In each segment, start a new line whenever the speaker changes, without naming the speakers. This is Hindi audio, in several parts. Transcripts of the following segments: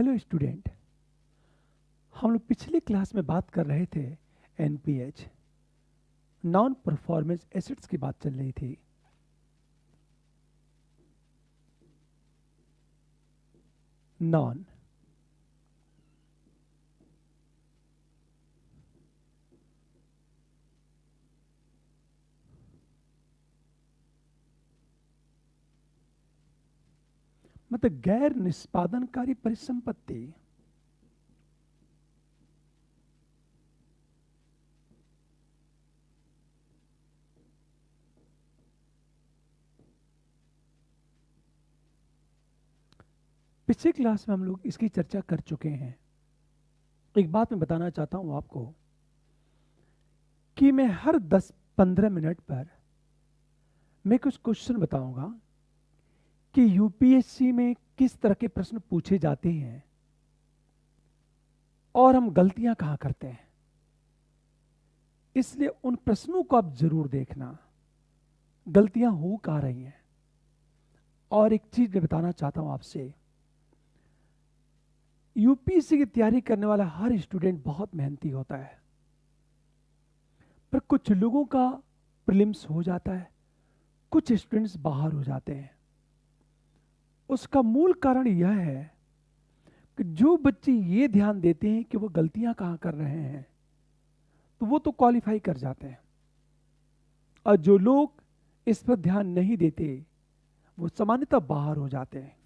हेलो स्टूडेंट, हम लोग पिछले क्लास में बात कर रहे थे एनपीएच, नॉन परफॉर्मेंस एसेट्स की बात चल रही थी। नॉन मतलब गैर निष्पादनकारी परिसंपत्ति। पिछले क्लास में हम लोग इसकी चर्चा कर चुके हैं। एक बात मैं बताना चाहता हूं आपको कि मैं हर 10-15 मिनट पर मैं कुछ क्वेश्चन बताऊंगा कि यूपीएससी में किस तरह के प्रश्न पूछे जाते हैं और हम गलतियां कहां करते हैं। इसलिए उन प्रश्नों को आप जरूर देखना, गलतियां हो कहां रही हैं। और एक चीज मैं बताना चाहता हूं आपसे, यूपीएससी की तैयारी करने वाला हर स्टूडेंट बहुत मेहनती होता है, पर कुछ लोगों का प्रीलिम्स हो जाता है, कुछ स्टूडेंट्स बाहर हो जाते हैं। उसका मूल कारण यह है कि जो बच्चे ये ध्यान देते हैं कि वो गलतियां कहां कर रहे हैं, तो वो तो क्वालिफाई कर जाते हैं, और जो लोग इस पर ध्यान नहीं देते वो सामान्यतः बाहर हो जाते हैं।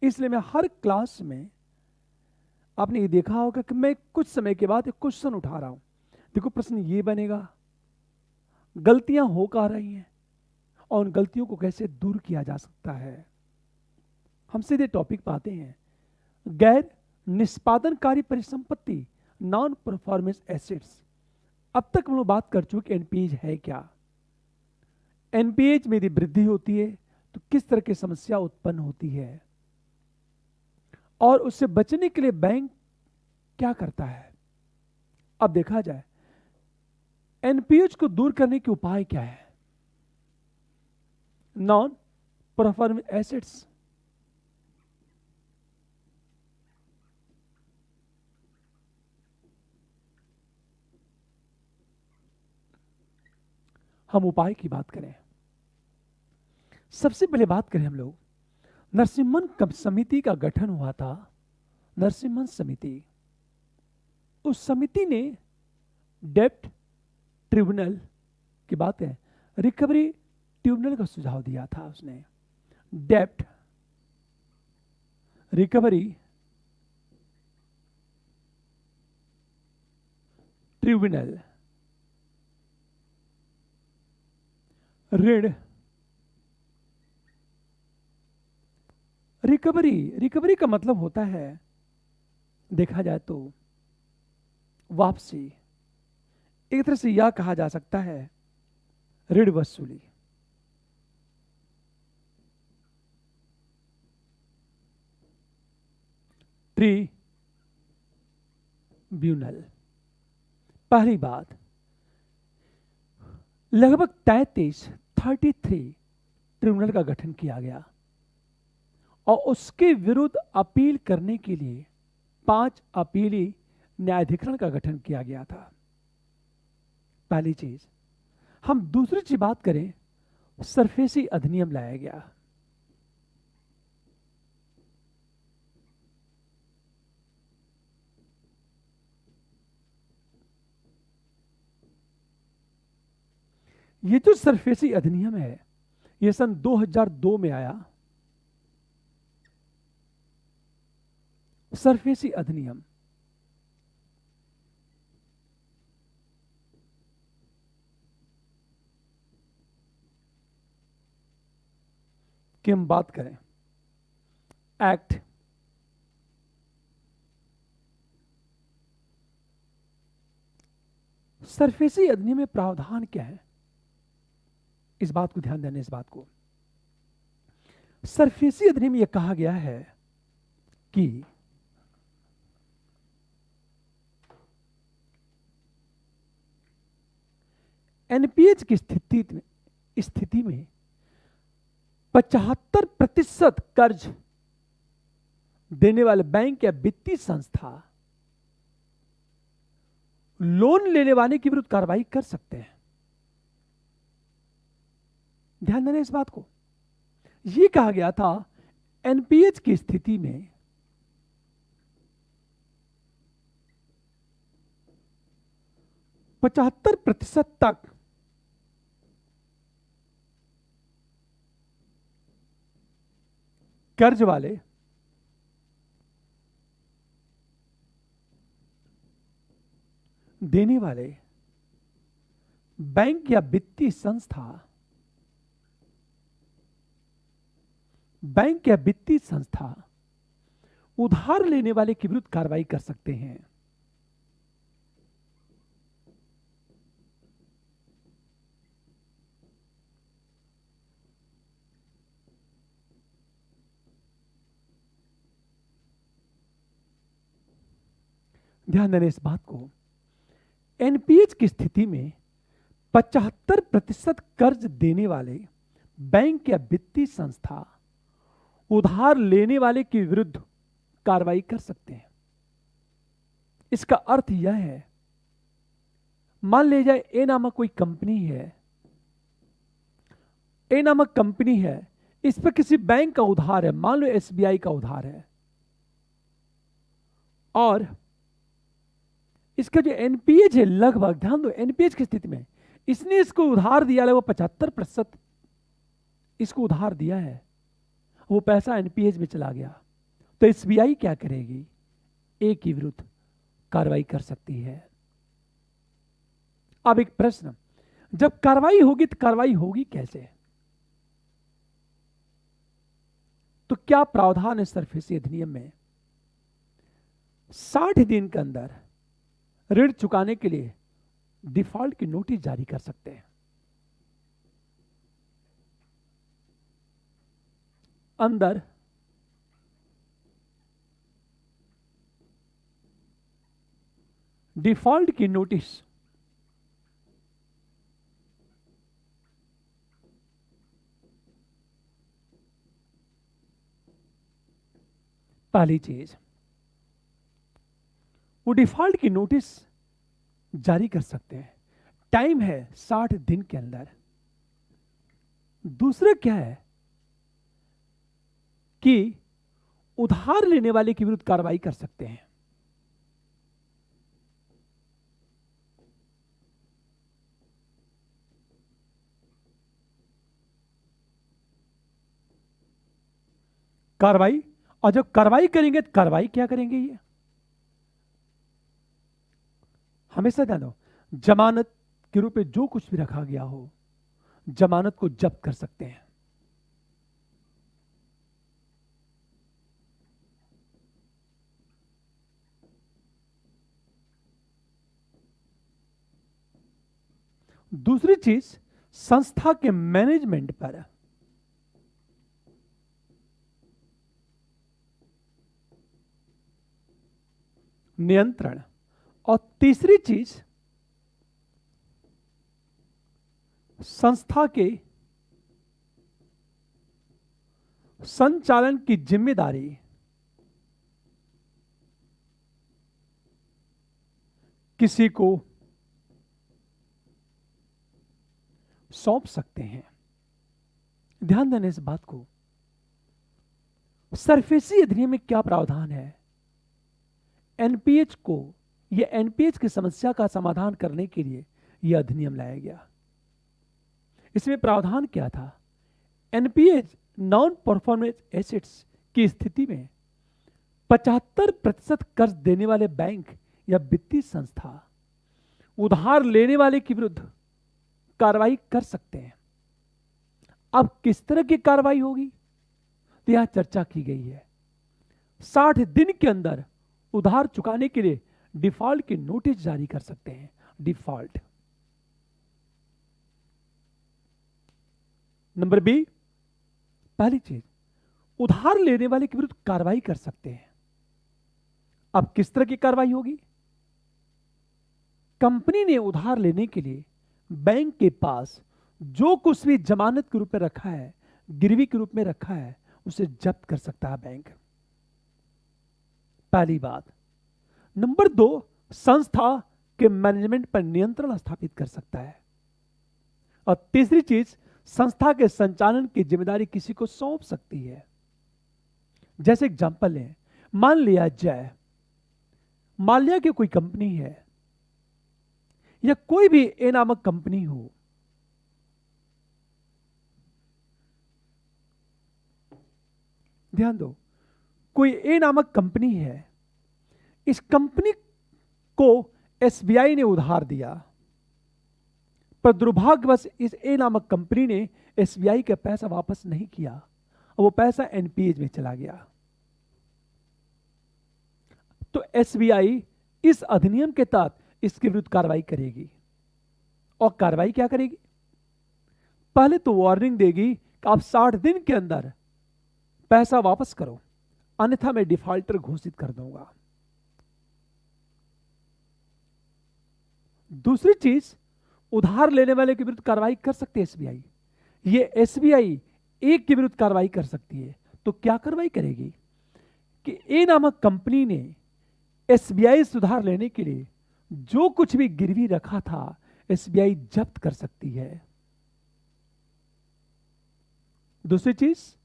इसलिए मैं हर क्लास में, आपने ये देखा होगा कि मैं कुछ समय के बाद एक क्वेश्चन उठा रहा हूं। देखो, प्रश्न ये बनेगा, गलतियां हो कहां रही हैं और उन गलतियों को कैसे दूर किया जा सकता है। हम सीधे टॉपिक पर आते हैं। गैर निष्पादनकारी परिसंपत्ति, नॉन परफॉर्मेंस एसेट्स। अब तक हम लोग बात कर चुके एनपीएच है क्या। एनपीएच में यदि वृद्धि होती है तो किस तरह की समस्या उत्पन्न होती है और उससे बचने के लिए बैंक क्या करता है। अब देखा जाए एनपीएच को दूर करने के उपाय क्या है। नॉन परफॉर्मेंस एसेट्स, हम उपाय की बात करें, सबसे पहले बात करें हम लोग, नरसिम्हन समिति का गठन हुआ था। नरसिम्हन समिति, उस समिति ने डेब्ट ट्रिब्यूनल की बात है, रिकवरी ट्रिब्यूनल का सुझाव दिया था। उसने डेब्ट रिकवरी ट्रिब्यूनल, ऋण रिकवरी, रिकवरी का मतलब होता है, देखा जाए तो वापसी। एक तरह से यह कहा जा सकता है ऋण वसूली। ट्रिब्यूनल, पहली बात, लगभग 33 ट्रिब्यूनल का गठन किया गया और उसके विरुद्ध अपील करने के लिए 5 अपीली न्यायाधिकरण का गठन किया गया था। पहली चीज। हम दूसरी चीज बात करें, सरफेसी अधिनियम लाया गया। ये जो सरफेसी अधिनियम है, ये सन 2002 में आया। सरफेसी अधिनियम की हम बात करें, एक्ट सरफेसी अधिनियम में प्रावधान क्या है, इस बात को ध्यान देना। इस बात को, सरफेसी अधिनियम में यह कहा गया है कि एनपीएच की स्थिति में 75% कर्ज देने वाले बैंक या वित्तीय संस्था लोन लेने वाले के विरुद्ध कार्रवाई कर सकते हैं। ध्यान देना इस बात को। यह कहा गया था एनपीएच की स्थिति में 75% तक कर्ज वाले देने वाले बैंक या वित्तीय संस्था उधार लेने वाले के विरुद्ध कार्रवाई कर सकते हैं। ध्यान देना इस बात को। एनपीएच की स्थिति में 75% कर्ज देने वाले बैंक या वित्तीय संस्था उधार लेने वाले के विरुद्ध कार्रवाई कर सकते हैं। इसका अर्थ यह है, मान ले जाए ए नामक कोई कंपनी है, ए नामक कंपनी है, इस पर किसी बैंक का उधार है, मान लो एसबीआई का उधार है, और इसका जो एनपीएच है लगभग, ध्यान दो, एनपीएच की स्थिति में इसने इसको उधार दिया है, वो 75% इसको उधार दिया है, वो पैसा एनपीएच में चला गया, तो एसबीआई क्या करेगी? ए के विरुद्ध कार्रवाई कर सकती है। अब एक प्रश्न, जब कार्रवाई होगी तो कार्रवाई होगी कैसे? तो क्या प्रावधान है सरफेसी अधिनियम में? 60 दिन के अंदर ऋण चुकाने के लिए डिफॉल्ट की नोटिस जारी कर सकते हैं। अंदर डिफॉल्ट की नोटिस पहली चीज, वो डिफॉल्ट की नोटिस जारी कर सकते हैं, टाइम है 60 दिन के अंदर। दूसरा क्या है कि उधार लेने वाले के विरुद्ध कार्रवाई कर सकते हैं। कार्रवाई, और जब कार्रवाई करेंगे तो कार्रवाई क्या करेंगे? ये हमेशा ध्यान दो, जमानत के रूप में जो कुछ भी रखा गया हो, जमानत को जब्त कर सकते हैं। दूसरी चीज, संस्था के मैनेजमेंट पर नियंत्रण, और तीसरी चीज, संस्था के संचालन की जिम्मेदारी किसी को सौंप सकते हैं। ध्यान देने इस बात को। सरफेसी अधिनियम में क्या प्रावधान है? एनपीएच को, यह एनपीएच की समस्या का समाधान करने के लिए यह अधिनियम लाया गया। इसमें प्रावधान क्या था? एनपीएच नॉन परफॉर्मेंस एसेट्स की स्थिति में 75% कर्ज देने वाले बैंक या वित्तीय संस्था उधार लेने वाले के विरुद्ध कार्रवाई कर सकते हैं। अब किस तरह की कार्रवाई होगी तो यहां चर्चा की गई है। 60 दिन के अंदर उधार चुकाने के लिए डिफॉल्ट की नोटिस जारी कर सकते हैं। डिफॉल्ट। नंबर बी, पहली चीज, उधार लेने वाले के विरुद्ध कार्रवाई कर सकते हैं। अब किस तरह की कार्रवाई होगी? कंपनी ने उधार लेने के लिए बैंक के पास जो कुछ भी जमानत के रूप में रखा है, गिरवी के रूप में रखा है, उसे जब्त कर सकता है बैंक। पहली बात। नंबर 2, संस्था के मैनेजमेंट पर नियंत्रण स्थापित कर सकता है। और तीसरी चीज, संस्था के संचालन की जिम्मेदारी किसी को सौंप सकती है। जैसे एग्जांपल लें, मान लिया जाए माल्या की कोई कंपनी है या कोई भी ए नामक कंपनी हो, ध्यान दो, कोई ए नामक कंपनी है, इस कंपनी को एसबीआई ने उधार दिया, पर दुर्भाग्यवश इस ए नामक कंपनी ने एसबीआई का पैसा वापस नहीं किया और वो पैसा एनपीए में चला गया। तो एसबीआई इस अधिनियम के तहत इसके विरुद्ध कार्रवाई करेगी। और कार्रवाई क्या करेगी? पहले तो वार्निंग देगी कि आप 60 दिन के अंदर पैसा वापस करो, अन्यथा मैं डिफॉल्टर घोषित कर दूंगा। दूसरी चीज, उधार लेने वाले के विरुद्ध कार्रवाई कर सकती है एसबीआई। ये एसबीआई एक के विरुद्ध कार्रवाई कर सकती है। तो क्या कार्रवाई करेगी कि ए नामक कंपनी ने एसबीआई से उधार लेने के लिए जो कुछ भी गिरवी रखा था एसबीआई जब्त कर सकती है। दूसरी चीज,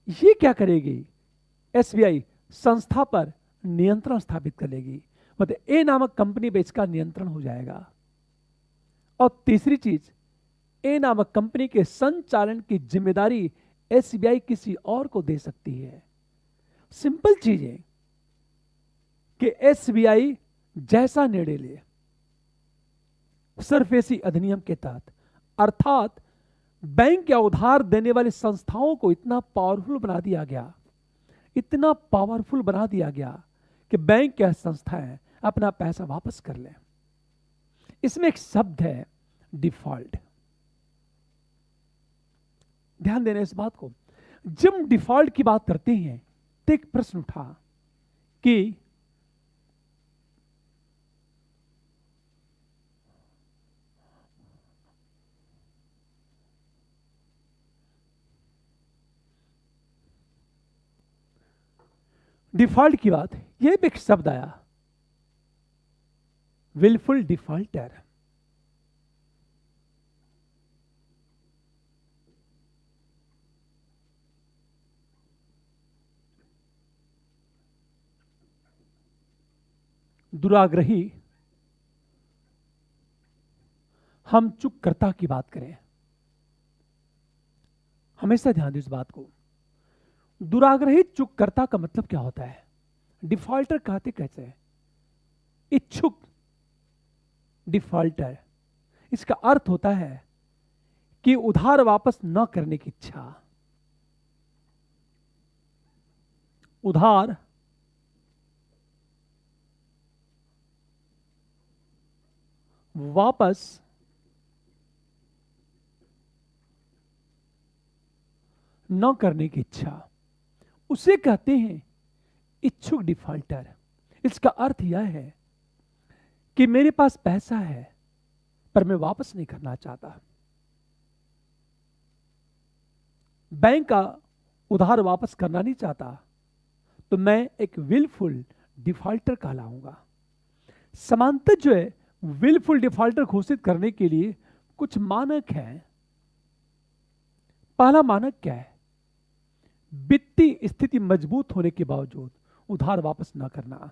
ये क्या करेगी? एसबीआई संस्था पर नियंत्रण स्थापित करेगी, मतलब ए नामक कंपनी पे इसका नियंत्रण हो जाएगा। और तीसरी चीज, ए नामक कंपनी के संचालन की जिम्मेदारी एसबीआई किसी और को दे सकती है। सिंपल चीज है कि एसबीआई जैसा निर्णय ले सरफेसी अधिनियम के तहत, अर्थात बैंक या उधार देने वाली संस्थाओं को इतना पावरफुल बना दिया गया, इतना पावरफुल बना दिया गया कि बैंक या संस्थाएं अपना पैसा वापस कर लें। इसमें एक शब्द है डिफॉल्ट। ध्यान देना इस बात को। जब हम डिफॉल्ट की बात करते हैं तो एक प्रश्न उठा कि डिफॉल्ट की बात, यह भी एक शब्द आया, विलफुल डिफॉल्टर। दुराग्रही। हम चूककर्ता की बात करें, हमेशा ध्यान दो इस बात को। दुराग्रही चूककर्ता का मतलब क्या होता है? डिफॉल्टर कहते कैसे हैं? इच्छुक डिफॉल्टर, इसका अर्थ होता है कि उधार वापस न करने की इच्छा। उधार वापस न करने की इच्छा, उसे कहते हैं इच्छुक डिफॉल्टर। इसका अर्थ यह है कि मेरे पास पैसा है पर मैं वापस नहीं करना चाहता। बैंक का उधार वापस करना नहीं चाहता तो मैं एक विलफुल डिफॉल्टर कहलाऊंगा। समांतर जो है, विलफुल डिफॉल्टर घोषित करने के लिए कुछ मानक हैं। पहला मानक क्या है? वित्तीय स्थिति मजबूत होने के बावजूद उधार वापस ना करना।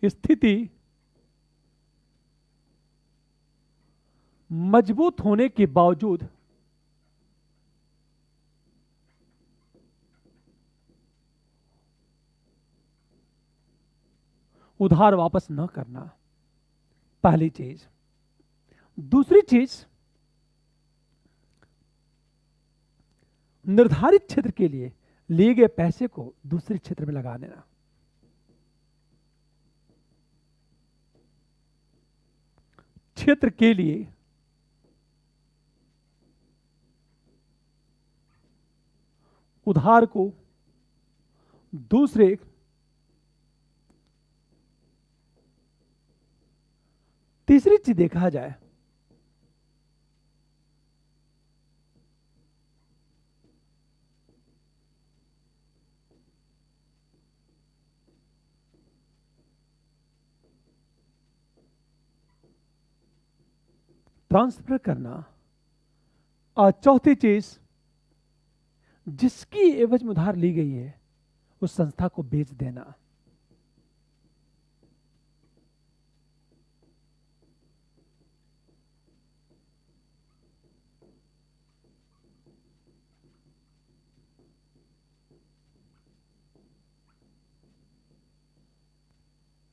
स्थिति मजबूत होने के बावजूद उधार वापस न करना, पहली चीज। दूसरी चीज, निर्धारित क्षेत्र के लिए लिए गए पैसे को दूसरे क्षेत्र में लगा देना। क्षेत्र के लिए उधार को दूसरे तीसरी चीज देखा जाए, ट्रांसफर करना। और चौथी चीज, जिसकी एवज में उधार ली गई है उस संस्था को बेच देना।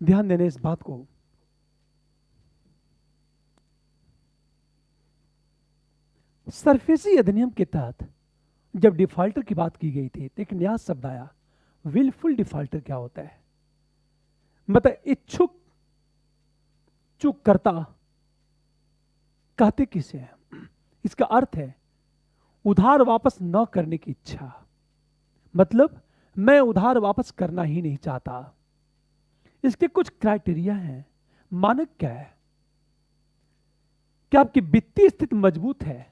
ध्यान देने इस बात को, सरफेसी अधिनियम के तहत जब डिफॉल्टर की बात की गई थी तो एक नया शब्द आया, विलफुल डिफॉल्टर। क्या होता है? मतलब इच्छुक चूककर्ता कहते किसे हैं? इसका अर्थ है उधार वापस न करने की इच्छा। मतलब मैं उधार वापस करना ही नहीं चाहता। इसके कुछ क्राइटेरिया हैं। मानक क्या है? कि आपकी वित्तीय स्थिति मजबूत है,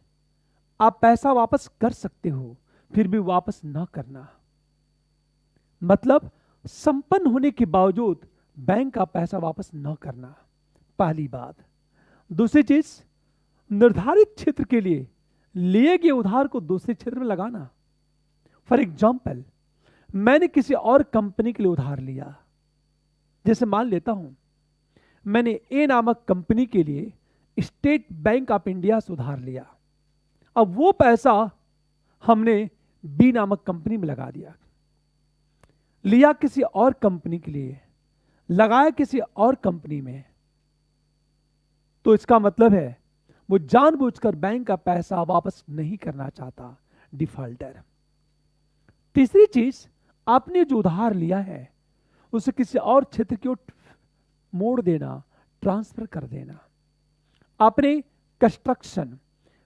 आप पैसा वापस कर सकते हो, फिर भी वापस ना करना। मतलब संपन्न होने के बावजूद बैंक का पैसा वापस न करना, पहली बात। दूसरी चीज, निर्धारित क्षेत्र के लिए लिए गए उधार को दूसरे क्षेत्र में लगाना। फॉर एग्जाम्पल, मैंने किसी और कंपनी के लिए उधार लिया। जैसे मान लेता हूं मैंने ए नामक कंपनी के लिए स्टेट बैंक ऑफ इंडिया से उधार लिया। अब वो पैसा हमने बी नामक कंपनी में लगा दिया। लिया किसी और कंपनी के लिए, लगाया किसी और कंपनी में, तो इसका मतलब है वो जानबूझकर बैंक का पैसा वापस नहीं करना चाहता, डिफॉल्टर। तीसरी चीज, आपने जो उधार लिया है उसे किसी और क्षेत्र की ओर मोड़ देना, ट्रांसफर कर देना। आपने कंस्ट्रक्शन,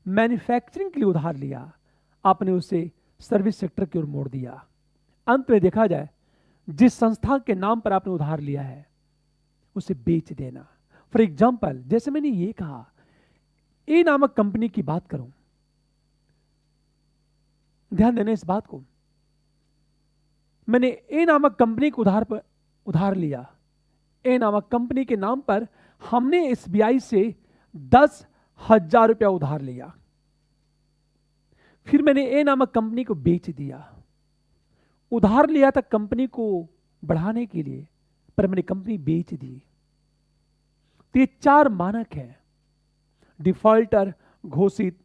मैन्युफैक्चरिंग के लिए उधार लिया, आपने उसे सर्विस सेक्टर की ओर मोड़ दिया। अंत में देखा जाए, जिस संस्था के नाम पर आपने उधार लिया है उसे बेच देना। फॉर एग्जाम्पल, जैसे मैंने ये कहा, ए नामक कंपनी की बात करूं, ध्यान देना इस बात को। मैंने ए नामक कंपनी को उधार लिया। ए नामक कंपनी के नाम पर हमने एसबीआई से 10,000 रुपया उधार लिया। फिर मैंने ए नामक कंपनी को बेच दिया। उधार लिया था कंपनी को बढ़ाने के लिए, पर मैंने कंपनी बेच दी। तो ये 4 मानक हैं डिफॉल्टर घोषित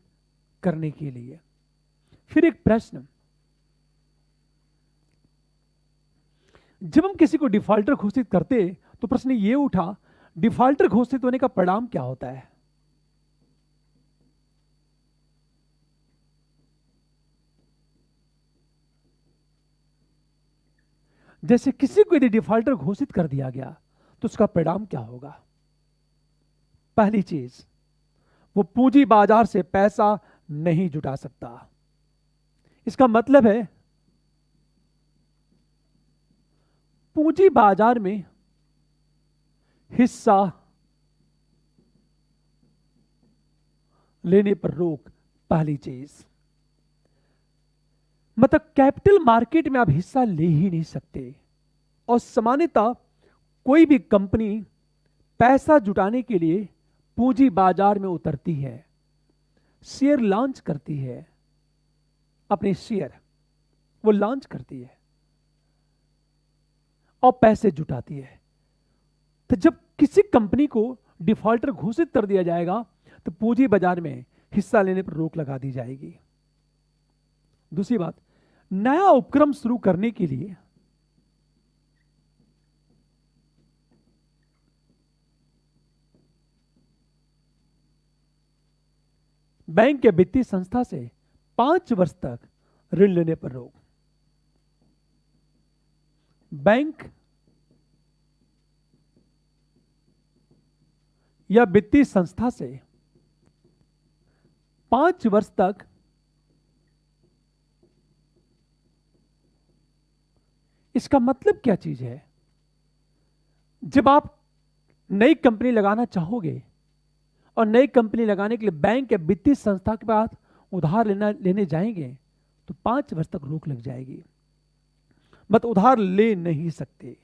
करने के लिए। फिर एक प्रश्न, जब हम किसी को डिफॉल्टर घोषित करते तो प्रश्न ये उठा, डिफॉल्टर घोषित होने का परिणाम क्या होता है? जैसे किसी को यदि डिफॉल्टर घोषित कर दिया गया तो उसका परिणाम क्या होगा? पहली चीज, वो पूंजी बाजार से पैसा नहीं जुटा सकता। इसका मतलब है पूंजी बाजार में हिस्सा लेने पर रोक, पहली चीज। मतलब कैपिटल मार्केट में आप हिस्सा ले ही नहीं सकते। और सामान्यतः कोई भी कंपनी पैसा जुटाने के लिए पूंजी बाजार में उतरती है, शेयर लॉन्च करती है, अपने शेयर वो लॉन्च करती है और पैसे जुटाती है। तो जब किसी कंपनी को डिफॉल्टर घोषित कर दिया जाएगा तो पूंजी बाजार में हिस्सा लेने पर रोक लगा दी जाएगी। दूसरी बात, नया उपक्रम शुरू करने के लिए बैंक या वित्तीय संस्था से 5 वर्ष तक ऋण लेने पर रोक। बैंक या वित्तीय संस्था से 5 वर्ष तक इसका मतलब क्या चीज है? जब आप नई कंपनी लगाना चाहोगे और नई कंपनी लगाने के लिए बैंक या वित्तीय संस्था के पास उधार लेने जाएंगे तो 5 वर्ष तक रोक लग जाएगी, मत उधार ले नहीं सकते।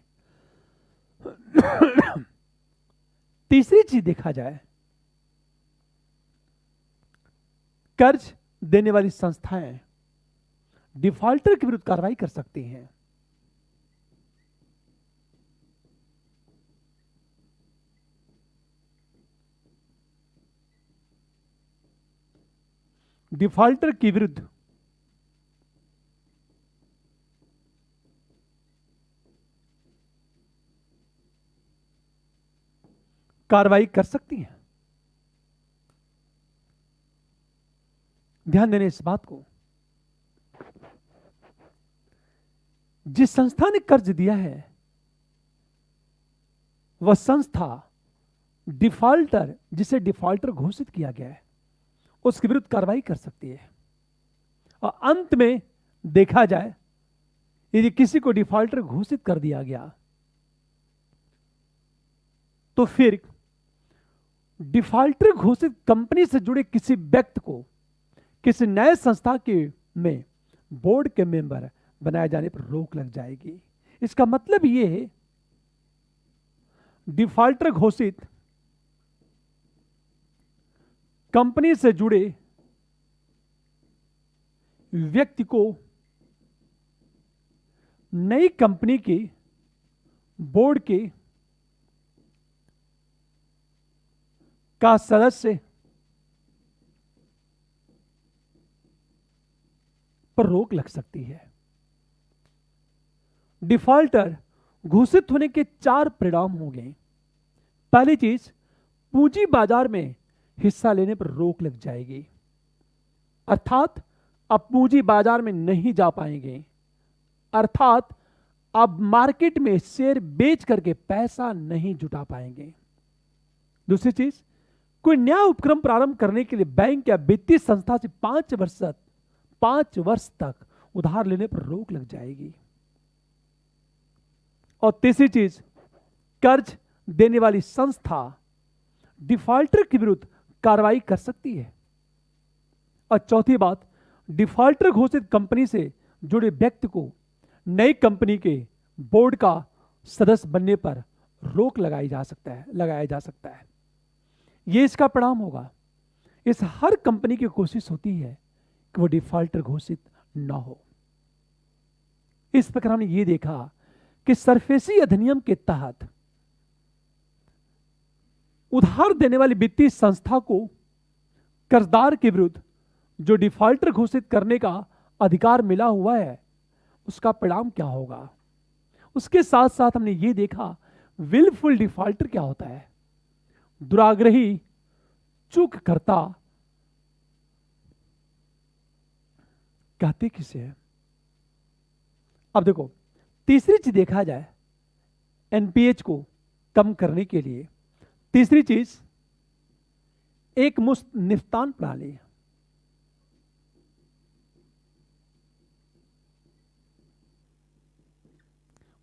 तीसरी चीज देखा जाए, कर्ज देने वाली संस्थाएं डिफॉल्टर के विरुद्ध कार्रवाई कर सकती हैं। डिफॉल्टर के विरुद्ध कार्रवाई कर सकती हैं। ध्यान देने इस बात को, जिस संस्था ने कर्ज दिया है वह संस्था डिफॉल्टर, जिसे डिफॉल्टर घोषित किया गया है, उसके विरुद्ध कार्रवाई कर सकती है। और अंत में देखा जाए, यदि किसी को डिफॉल्टर घोषित कर दिया गया तो फिर डिफॉल्टर घोषित कंपनी से जुड़े किसी व्यक्ति को किसी नए संस्था के में बोर्ड के मेंबर बनाए जाने पर रोक लग जाएगी। इसका मतलब यह है, डिफॉल्टर घोषित कंपनी से जुड़े व्यक्ति को नई कंपनी के बोर्ड के का सदस्य पर रोक लग सकती है। डिफॉल्टर घोषित होने के 4 परिणाम होंगे। पहली चीज, पूंजी बाजार में हिस्सा लेने पर रोक लग जाएगी, अर्थात अब पूंजी बाजार में नहीं जा पाएंगे, अर्थात अब मार्केट में शेयर बेच करके पैसा नहीं जुटा पाएंगे। दूसरी चीज, कोई नया उपक्रम प्रारंभ करने के लिए बैंक या वित्तीय संस्था से 5 वर्ष तक उधार लेने पर रोक लग जाएगी। और तीसरी चीज, कर्ज देने वाली संस्था डिफॉल्टर के विरुद्ध कार्रवाई कर सकती है। और चौथी बात, डिफॉल्टर घोषित कंपनी से जुड़े व्यक्ति को नई कंपनी के बोर्ड का सदस्य बनने पर रोक लगाया जा सकता है। यह इसका परिणाम होगा। इस हर कंपनी की कोशिश होती है कि वो डिफॉल्टर घोषित ना हो। इस प्रकार हमने ये देखा कि सरफेसी अधिनियम के तहत उधार देने वाली वित्तीय संस्था को कर्जदार के विरुद्ध जो डिफॉल्टर घोषित करने का अधिकार मिला हुआ है, उसका परिणाम क्या होगा। उसके साथ साथ हमने ये देखा विलफुल डिफॉल्टर क्या होता है। दुराग्रही चूक करता कहते किसे है। अब देखो, तीसरी चीज देखा जाए एनपीएच को कम करने के लिए, तीसरी चीज एक मुश्त निपटान प्रणाली है।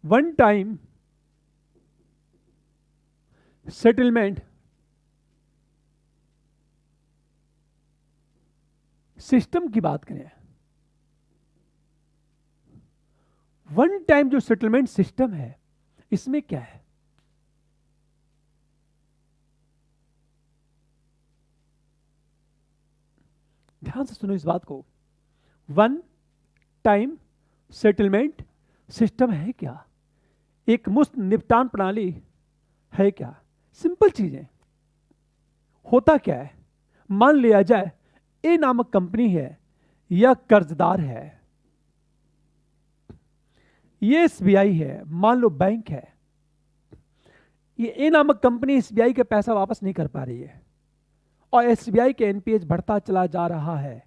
वन टाइम सेटलमेंट सिस्टम की बात करें, वन टाइम जो सेटलमेंट सिस्टम है, इसमें क्या है। ध्यान से सुनो इस बात को। वन टाइम सेटलमेंट सिस्टम है क्या, एक मुश्त निपटान प्रणाली है क्या। सिंपल चीजें। होता क्या है, मान लिया जाए ए नामक कंपनी है, यह कर्जदार है, ये एसबीआई है, मान लो बैंक है। ये ए नामक कंपनी एसबीआई का पैसा वापस नहीं कर पा रही है और एसबीआई के एनपीएच बढ़ता चला जा रहा है।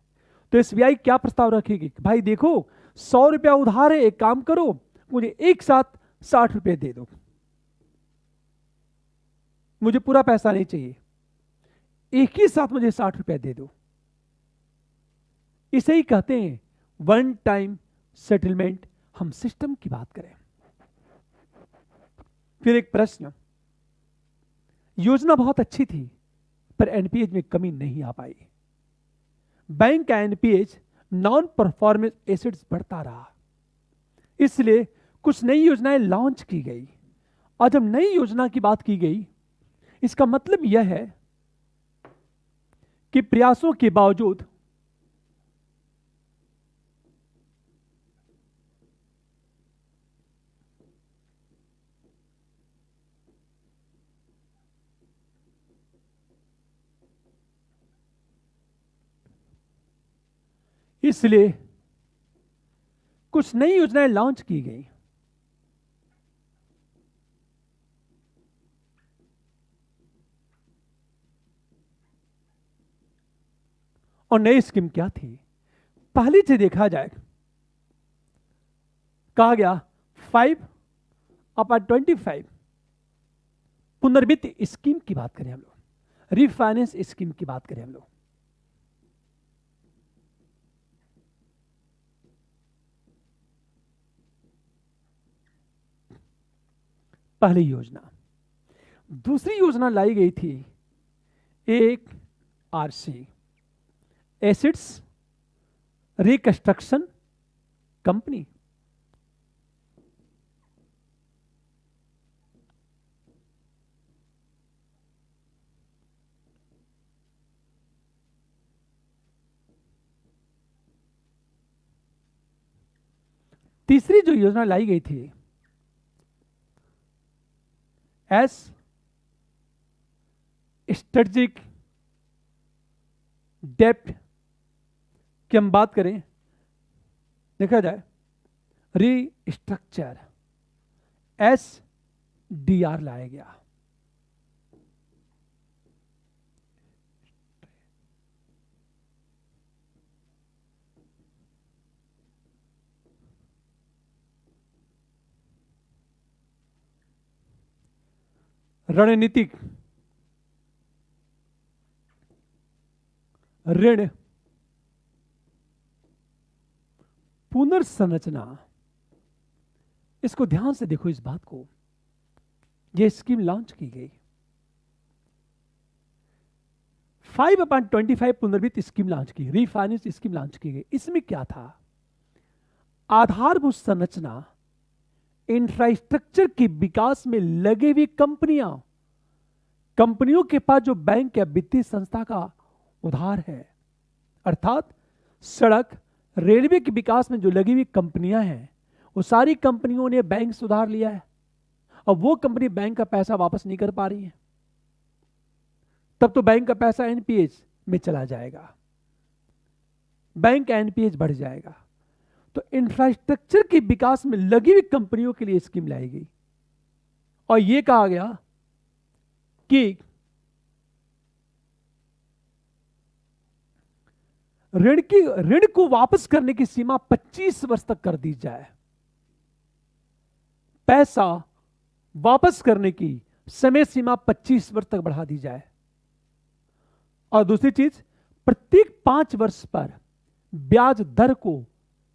तो एसबीआई क्या प्रस्ताव रखेगी, भाई देखो 100 रुपया उधार है, एक काम करो मुझे एक साथ 60 रुपए दे दो, मुझे पूरा पैसा नहीं चाहिए, एक ही साथ मुझे 60 रुपए दे दो। इसे ही कहते हैं वन टाइम सेटलमेंट। हम सिस्टम की बात करें। फिर एक प्रश्न, योजना बहुत अच्छी थी पर एनपीएच में कमी नहीं आ पाई। बैंक का एनपीएच नॉन परफॉर्मेंस एसेट्स बढ़ता रहा, इसलिए कुछ नई योजनाएं लॉन्च की गई। और जब नई योजना की बात की गई, इसका मतलब यह है कि प्रयासों के बावजूद इसलिए कुछ नई योजनाएं लॉन्च की गई। और नई स्कीम क्या थी? पहली से देखा जाए, कहा गया 5/25 पुनर्वित्त स्कीम की बात करें हम लोग, रिफाइनेंस स्कीम की बात करें हम लोग। पहली योजना। दूसरी योजना लाई गई थी एक आरसी, एसिड्स रिकंस्ट्रक्शन कंपनी। तीसरी जो योजना लाई गई थी एस स्ट्रेटेजिक डेप्थ की हम बात करें, देखा जाए रीस्ट्रक्चर, SDR लाया गया। रणनीतिक ऋण पुनर्संरचना, इसको ध्यान से देखो इस बात को। यह स्कीम लॉन्च की गई, 5/25 पुनर्वित्त स्कीम लॉन्च की, रिफाइनेंस स्कीम लॉन्च की गई। इसमें क्या था? आधारभूत संरचना, इंफ्रास्ट्रक्चर के विकास में लगे हुई कंपनियों के पास जो बैंक या वित्तीय संस्था का उधार है, अर्थात सड़क रेलवे के विकास में जो लगी हुई कंपनियां हैं, वो सारी कंपनियों ने बैंक से उधार लिया है। अब वो कंपनी बैंक का पैसा वापस नहीं कर पा रही है, तब तो बैंक का पैसा एनपीएच में चला जाएगा, बैंक का एनपीएच बढ़ जाएगा। तो इंफ्रास्ट्रक्चर के विकास में लगी हुई कंपनियों के लिए स्कीम लाई गई और यह कहा गया कि ऋण को वापस करने की सीमा 25 वर्ष तक कर दी जाए। पैसा वापस करने की समय सीमा 25 वर्ष तक बढ़ा दी जाए। और दूसरी चीज, प्रत्येक 5 वर्ष पर ब्याज दर को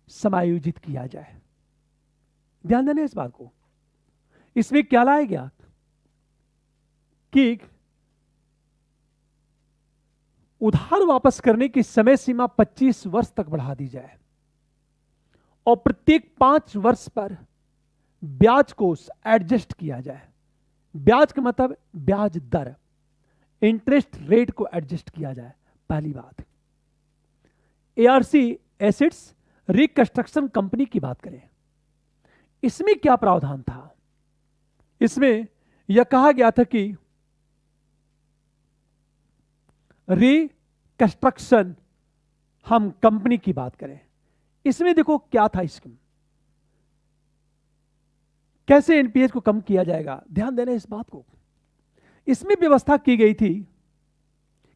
समायोजित किया जाए। ध्यान देना इस बात को। इसमें क्या लाया गया कि उधार वापस करने की समय सीमा 25 वर्ष तक बढ़ा दी जाए और प्रत्येक 5 वर्ष पर ब्याज को एडजस्ट किया जाए। ब्याज का मतलब ब्याज दर, इंटरेस्ट रेट को एडजस्ट किया जाए। पहली बात। एआरसी एसेट्स रिकंस्ट्रक्शन कंपनी की बात करें, इसमें क्या प्रावधान था? इसमें यह कहा गया था कि रिकंस्ट्रक्शन हम कंपनी की बात करें, इसमें देखो क्या था स्कीम, कैसे एनपीएच को कम किया जाएगा। ध्यान देना इस बात को। इसमें व्यवस्था की गई थी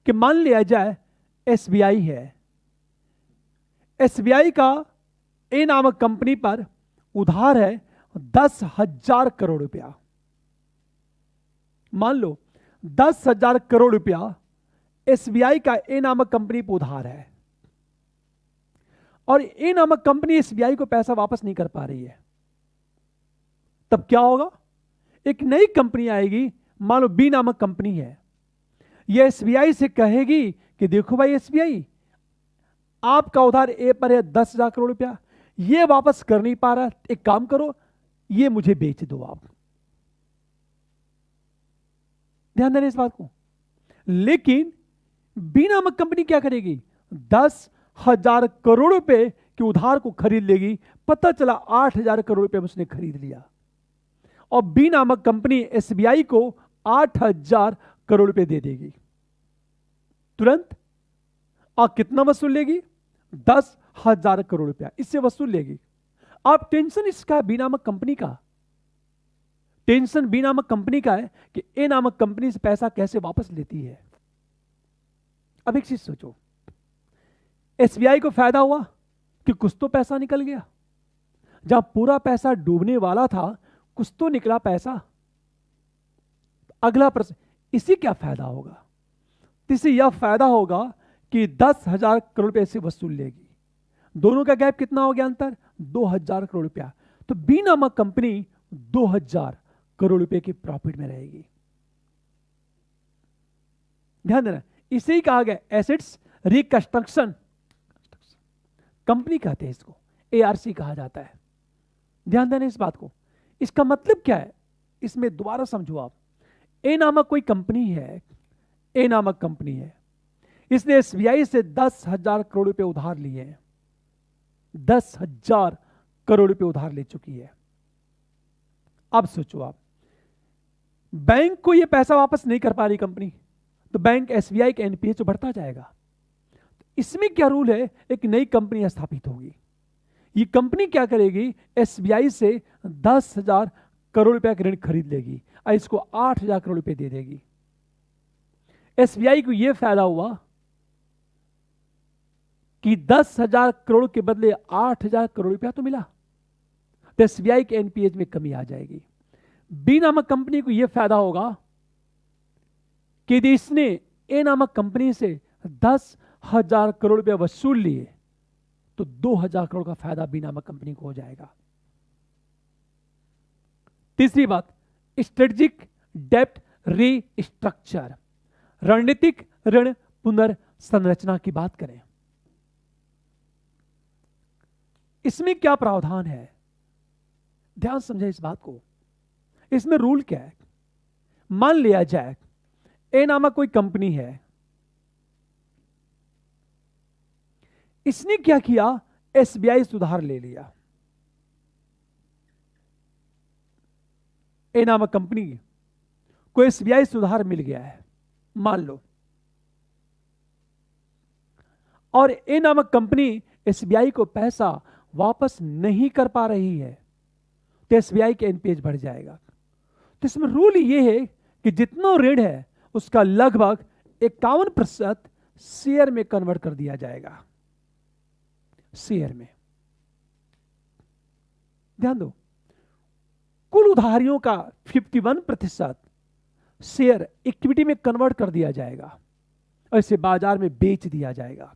कि मान लिया जाए एसबीआई है, एसबीआई का ए नामक कंपनी पर उधार है 10,000 करोड़ रुपया। मान लो 10,000 करोड़ रुपया एसबीआई का ए नामक कंपनी पर उधार है और ए नामक कंपनी एसबीआई को पैसा वापस नहीं कर पा रही है। तब क्या होगा? एक नई कंपनी आएगी, मान लो बी नामक कंपनी है, यह एसबीआई से कहेगी कि देखो भाई एसबीआई, आपका उधार ए पर है 10,000 करोड़ रुपया, ये वापस कर नहीं पा रहा, एक काम करो ये मुझे बेच दो आप। ध्यान देना इस बात को। लेकिन बी नामक कंपनी क्या करेगी? 10,000 करोड़ रुपए के उधार को खरीद लेगी। पता चला 8,000 करोड़ रुपए में उसने खरीद लिया और बी नामक कंपनी एसबीआई को 8,000 करोड़ रुपए दे देगी तुरंत। और कितना वसूल लेगी? 1000 करोड़ रुपया इससे वसूल लेगी। आप टेंशन इसका बी नामक कंपनी का, टेंशन बी नामक कंपनी का है कि ए नामक कंपनी से पैसा कैसे वापस लेती है। अब एक चीज सोचो, एसबीआई को फायदा हुआ कि कुछ तो पैसा निकल गया, जहां पूरा पैसा डूबने वाला था कुछ तो निकला पैसा। अगला प्रश्न, इसी क्या फायदा होगा? इसे यह फायदा होगा कि 10,000 करोड़ रुपए से वसूल लेगी। दोनों का गैप कितना हो गया अंतर? 2,000 करोड़ रुपया। तो बी नामक कंपनी 2,000 करोड़ रुपए की प्रॉफिट में रहेगी। ध्यान देना, इसे ही कहा गया एसेट्स रिकंस्ट्रक्शन कंपनी कहते हैं, इसको एआरसी कहा जाता है। ध्यान देना इस बात को। इसका मतलब क्या है, इसमें दोबारा समझो आप। ए नामक कोई कंपनी है, ए नामक कंपनी है, इसने एसबीआई से 10,000 करोड़ रुपए उधार लिए हैं, 10,000 करोड़ रुपए उधार ले चुकी है। अब सोचो आप, बैंक को यह पैसा वापस नहीं कर पा रही कंपनी, तो बैंक एसबीआई के एनपीए तो बढ़ता जाएगा। इसमें क्या रूल है, एक नई कंपनी स्थापित होगी। ये कंपनी क्या करेगी, एसबीआई से 10,000 करोड़ रुपए का ऋण खरीद लेगी और इसको 8,000 करोड़ रुपए दे देगी। एसबीआई को यह फायदा हुआ कि 10,000 करोड़ के बदले 8,000 करोड़ रुपया तो मिला, तो एसबीआई के एनपीए में कमी आ जाएगी। बी नामक कंपनी को यह फायदा होगा कि यदि इसने ए नामक कंपनी से 10,000 करोड़ रुपया वसूल लिए तो 2,000 करोड़ का फायदा बी नामक कंपनी को हो जाएगा। तीसरी बात, स्ट्रेटेजिक डेप्ट रीस्ट्रक्चर, रणनीतिक ऋण पुनर्संरचना की बात करें, इसमें क्या प्रावधान है? ध्यान समझे इस बात को। इसमें रूल क्या है? मान लिया जाए ए नामक कोई कंपनी है, इसने क्या किया, एसबीआई से उधार ले लिया। ए नामक कंपनी को एसबीआई से उधार मिल गया है, मान लो, और ए नामक कंपनी एसबीआई को पैसा वापस नहीं कर पा रही है, तो एसबीआई के एनपीए बढ़ जाएगा। तो इसमें रूल यह है कि जितना ऋण है उसका लगभग 51% शेयर में कन्वर्ट कर दिया जाएगा। शेयर में, ध्यान दो, कुल उधारियों का 51% शेयर इक्विटी में कन्वर्ट कर दिया जाएगा और इसे बाजार में बेच दिया जाएगा।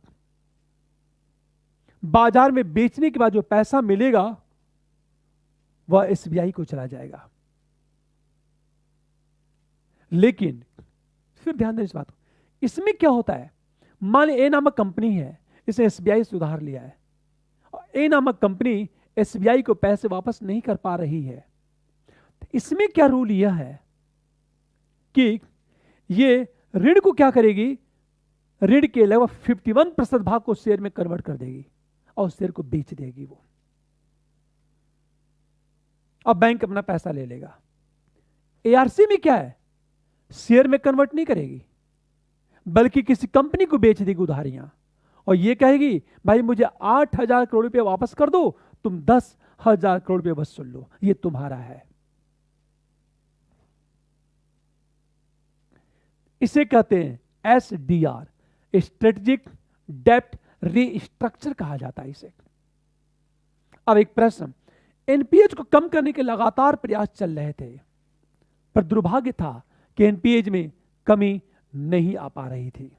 बाजार में बेचने के बाद जो पैसा मिलेगा वह एसबीआई को चला जाएगा। लेकिन फिर ध्यान दें इस बात को, इसमें क्या होता है, मान ली ए नामक कंपनी है, इसने एसबीआई से उधार लिया है, ए नामक कंपनी एसबीआई को पैसे वापस नहीं कर पा रही है। इसमें क्या रूल यह है कि ये ऋण को क्या करेगी, ऋण के लगभग 51% भाग को शेयर में कन्वर्ट कर देगी और शेयर को बेच देगी वो। अब बैंक अपना पैसा ले लेगा। एआरसी में क्या है, शेयर में कन्वर्ट नहीं करेगी बल्कि किसी कंपनी को बेच देगी उधारियां, और ये कहेगी भाई मुझे 8,000 करोड़ रुपए वापस कर दो, तुम 10,000 करोड़ रुपए वसूल लो, ये तुम्हारा है। इसे कहते हैं एसडीआर, स्ट्रेटेजिक डेप्ट रीस्ट्रक्चर कहा जाता है इसे। अब एक प्रश्न, एनपीएज को कम करने के लगातार प्रयास चल रहे थे, पर दुर्भाग्य था कि एनपीएज में कमी नहीं आ पा रही थी।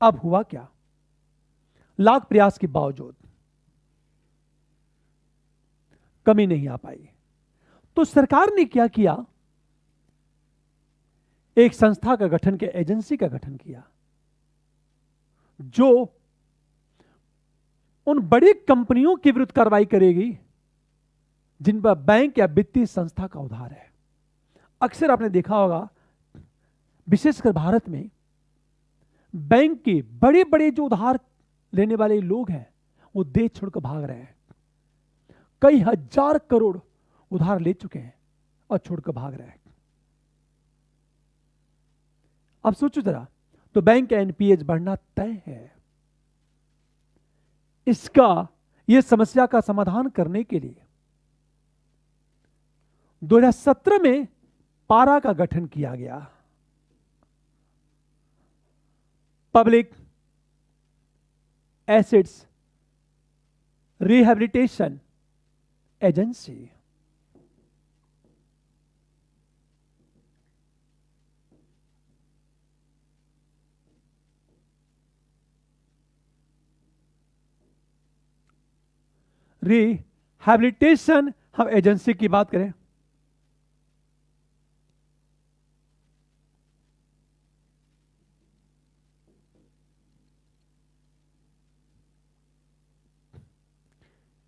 अब हुआ क्या, लाख प्रयास के बावजूद कमी नहीं आ पाई, तो सरकार ने क्या किया, एक संस्था का गठन किया, एजेंसी का गठन किया, जो उन बड़ी कंपनियों के विरुद्ध कार्रवाई करेगी जिन पर बैंक या वित्तीय संस्था का उधार है। अक्सर आपने देखा होगा, विशेषकर भारत में बैंक के बड़े बड़े जो उधार लेने वाले लोग हैं वो देश छोड़कर भाग रहे हैं। कई हजार करोड़ उधार ले चुके हैं और छोड़कर भाग रहे हैं। अब सोचो जरा, तो बैंक का एनपीए बढ़ना तय है। ये समस्या का समाधान करने के लिए 2017 में पारा का गठन किया गया, public assets rehabilitation agency. Rehabilitation, हम एजेंसी की बात करें,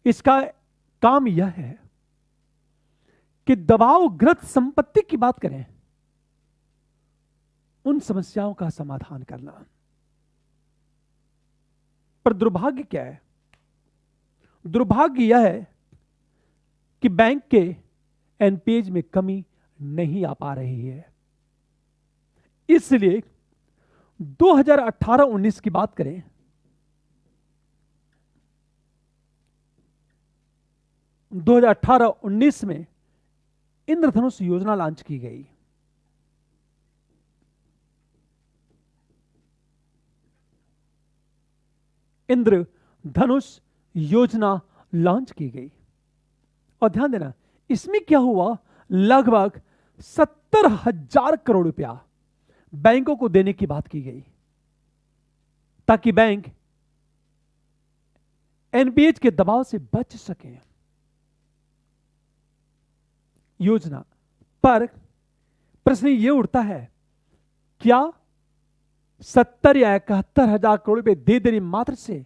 इसका काम यह है कि दबावग्रस्त संपत्ति की बात करें, उन समस्याओं का समाधान करना। पर दुर्भाग्य क्या है? दुर्भाग्य यह है कि बैंक के एनपीएज में कमी नहीं आ पा रही है। इसलिए 2018-19 की बात करें, 2018-19 में इंद्रधनुष योजना लॉन्च की गई। इंद्रधनुष योजना लॉन्च की गई और ध्यान देना, इसमें क्या हुआ, लगभग 70,000 करोड़ रुपया बैंकों को देने की बात की गई ताकि बैंक एनपीएज के दबाव से बच सके। योजना पर प्रश्न यह उठता है, क्या 70 या 71,000 करोड़ रुपए दे देने मात्र से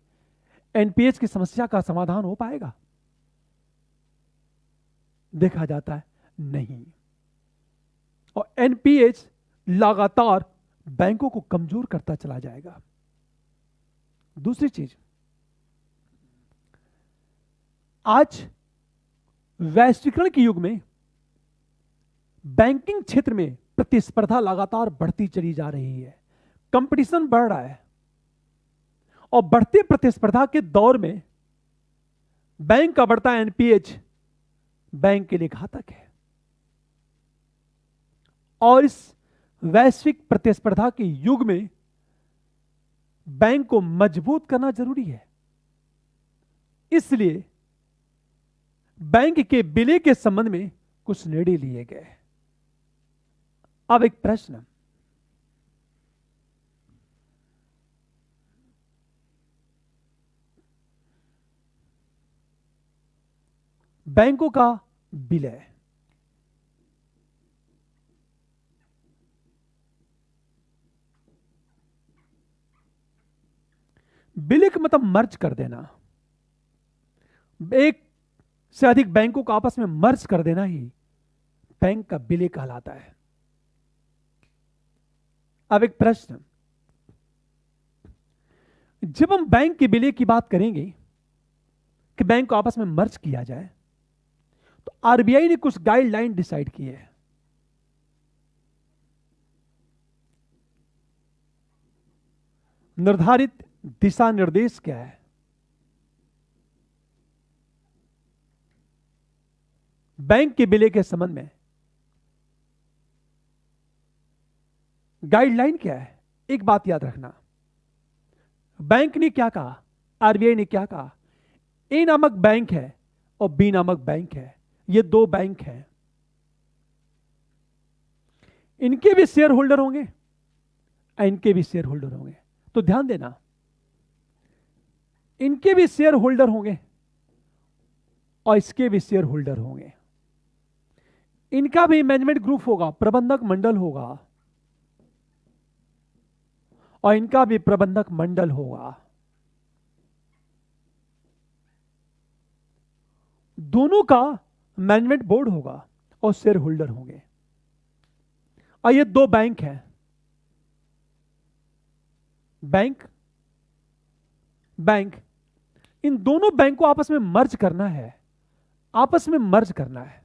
एनपीएज की समस्या का समाधान हो पाएगा? देखा जाता है नहीं, और एनपीएज लगातार बैंकों को कमजोर करता चला जाएगा। दूसरी चीज, आज वैश्वीकरण के युग में बैंकिंग क्षेत्र में प्रतिस्पर्धा लगातार बढ़ती चली जा रही है, कंपटीशन बढ़ रहा है, और बढ़ती प्रतिस्पर्धा के दौर में बैंक का बढ़ता एनपीएज बैंक के लिए घातक है। और इस वैश्विक प्रतिस्पर्धा के युग में बैंक को मजबूत करना जरूरी है। इसलिए बैंक के विलय के संबंध में कुछ निर्णय लिए गए। अब एक प्रश्न, बैंकों का विलय, विलय का मतलब मर्ज कर देना, एक से अधिक बैंकों को आपस में मर्ज कर देना ही बैंक का विलय कहलाता है। अब एक प्रश्न, जब हम बैंक के विलय की बात करेंगे कि बैंक को आपस में मर्ज किया जाए, तो आरबीआई ने कुछ गाइडलाइन डिसाइड की है। निर्धारित दिशा निर्देश क्या है? बैंक के विलय के संबंध में गाइडलाइन क्या है? एक बात याद रखना, बैंक ने क्या कहा, आरबीआई ने क्या कहा, ए नामक बैंक है और बी नामक बैंक है, ये दो बैंक हैं, इनके भी शेयर होल्डर होंगे, इनके भी शेयर होल्डर होंगे। तो ध्यान देना, इनके भी शेयर होल्डर होंगे और इसके भी शेयर होल्डर होंगे, इनका भी मैनेजमेंट ग्रुप होगा, प्रबंधक मंडल होगा, और इनका भी प्रबंधक मंडल होगा। दोनों का मैनेजमेंट बोर्ड होगा और शेयर होल्डर होंगे। और ये दो बैंक हैं, बैंक, इन दोनों बैंक को आपस में मर्ज करना है, आपस में मर्ज करना है।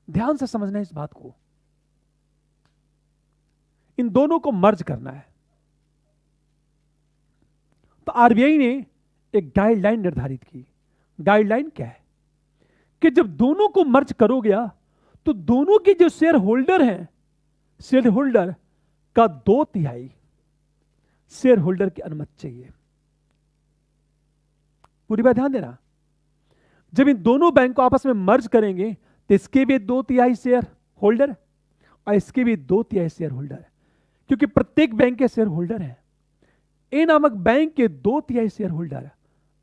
ध्यान से समझना है इस बात को, इन दोनों को मर्ज करना है। तो आरबीआई ने एक गाइडलाइन निर्धारित की। गाइडलाइन क्या है कि जब दोनों को मर्ज करोगे तो दोनों के जो शेयर होल्डर हैं, शेयर होल्डर का 2/3 शेयर होल्डर की अनुमति चाहिए। पूरी बात ध्यान देना, जब इन दोनों बैंक को आपस में मर्ज करेंगे तो इसके भी 2/3 शेयर होल्डर और इसके भी 2/3 शेयर होल्डर, क्योंकि प्रत्येक बैंक के शेयर होल्डर हैं। ए नामक बैंक के 2/3 शेयर होल्डर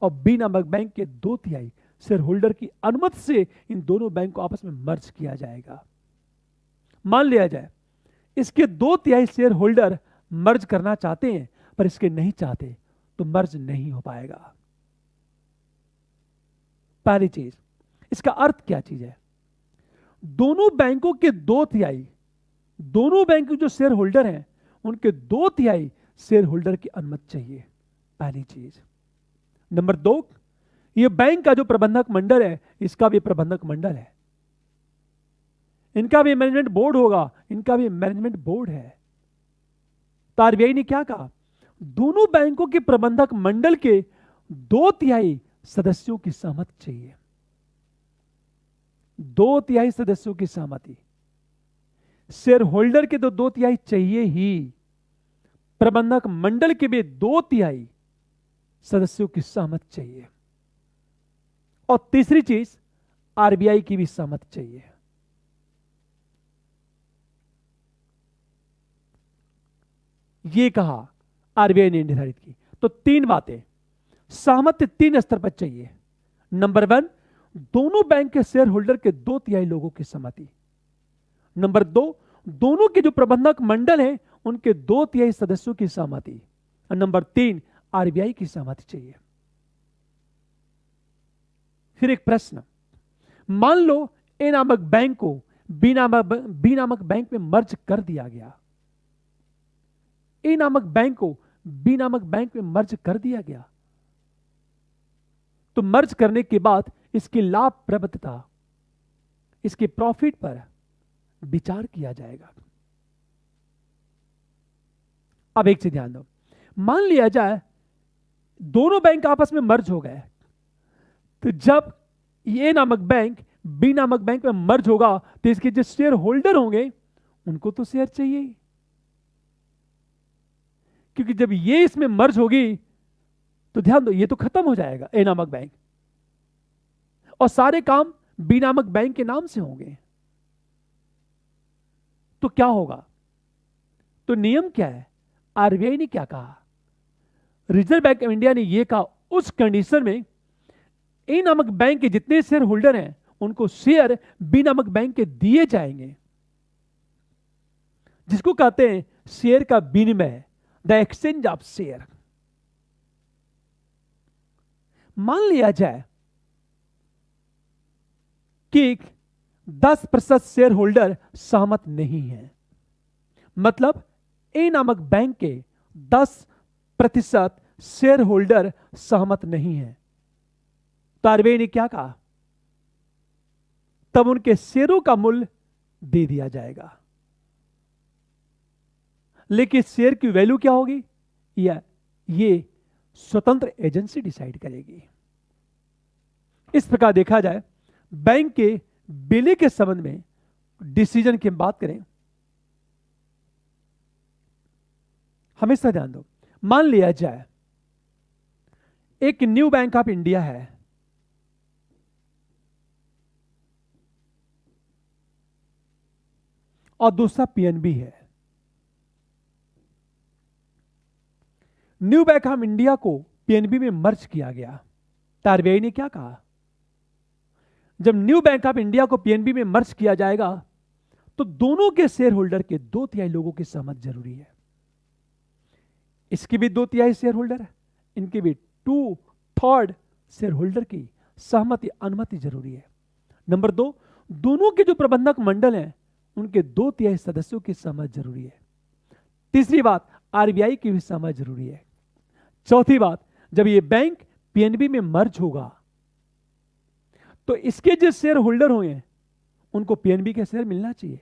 और बी नामक बैंक के 2/3 शेयर होल्डर की अनुमति से इन दोनों बैंक को आपस में मर्ज किया जाएगा। मान लिया जाए इसके 2/3 शेयर होल्डर मर्ज करना चाहते हैं पर इसके नहीं चाहते, तो मर्ज नहीं हो पाएगा। पहली चीज, इसका अर्थ क्या चीज है? दोनों बैंकों के 2/3, दोनों बैंक के जो शेयर होल्डर हैं उनके 2/3 शेयर होल्डर की अनुमति चाहिए, पहली चीज। नंबर 2, ये बैंक का जो प्रबंधक मंडल है इसका भी प्रबंधक मंडल है, इनका भी मैनेजमेंट बोर्ड होगा, इनका भी मैनेजमेंट बोर्ड है। तो आरबीआई ने क्या कहा? दोनों बैंकों के प्रबंधक मंडल के 2/3 सदस्यों की सहमति चाहिए, 2/3 सदस्यों की सहमति। शेयर होल्डर के तो 2/3 चाहिए ही, प्रबंधक मंडल के भी 2/3 सदस्यों की सहमति चाहिए। और तीसरी चीज, आरबीआई की भी सहमति चाहिए। ये कहा आरबीआई ने निर्धारित की। तो 3 बातें, सहमति 3 स्तर पर चाहिए। नंबर 1, दोनों बैंक के शेयर होल्डर के 2/3 लोगों की सहमति। नंबर 2, दोनों के जो प्रबंधक मंडल हैं उनके 2/3 सदस्यों की सहमति। और नंबर 3, आरबीआई की सहमति चाहिए। फिर एक प्रश्न, मान लो ए नामक बैंक को बी नामक बैंक में मर्ज कर दिया गया। ए नामक बैंक को बी नामक बैंक में मर्ज कर दिया गया, तो मर्ज करने के बाद इसकी लाभप्रदता, इसके प्रॉफिट पर विचार किया जाएगा। अब एक चीज ध्यान दो, मान लिया जाए दोनों बैंक आपस में मर्ज हो गए, तो जब ए नामक बैंक बी नामक बैंक में मर्ज होगा तो इसके जो शेयर होल्डर होंगे उनको तो शेयर चाहिए, क्योंकि जब ये इसमें मर्ज होगी तो ध्यान दो ये तो खत्म हो जाएगा ए नामक बैंक, और सारे काम बी नामक बैंक के नाम से होंगे। तो क्या होगा? तो नियम क्या है? आरबीआई ने क्या कहा? रिजर्व बैंक ऑफ इंडिया ने यह कहा उस कंडीशन में ए नामक बैंक के जितने शेयर होल्डर हैं उनको शेयर बी नामक बैंक के दिए जाएंगे, जिसको कहते हैं शेयर का विनिमय, द एक्सचेंज ऑफ शेयर। मान लिया जाए कि 10% शेयर होल्डर सहमत नहीं है, मतलब ए नामक बैंक के 10% शेयर होल्डर सहमत नहीं है, तो आरबीआई ने क्या कहा? तब उनके शेयरों का मूल्य दे दिया जाएगा। लेकिन शेयर की वैल्यू क्या होगी या ये स्वतंत्र एजेंसी डिसाइड करेगी। इस प्रकार देखा जाए बैंक के विलय के संबंध में डिसीजन की बात करें, हमेशा ध्यान दो, मान लिया जाए एक न्यू बैंक ऑफ इंडिया है, और दूसरा पीएनबी है। न्यू बैंक ऑफ इंडिया को पीएनबी में मर्ज किया गया, तो आरबीआई ने क्या कहा? जब न्यू बैंक ऑफ इंडिया को पीएनबी में मर्ज किया जाएगा तो दोनों के शेयर होल्डर के 2/3 लोगों की सहमति जरूरी है। इसके भी 2/3 शेयर होल्डर है, इनके भी 2/3 शेयर होल्डर की सहमति, अनुमति जरूरी है। नंबर 2, दोनों के जो प्रबंधक मंडल हैं उनके 2/3 सदस्यों की सहमति जरूरी है। तीसरी बात, आरबीआई की भी सहमति जरूरी है। चौथी बात, जब ये बैंक पीएनबी में मर्ज होगा तो इसके जो शेयर होल्डर होंगे उनको पीएनबी के शेयर मिलना चाहिए।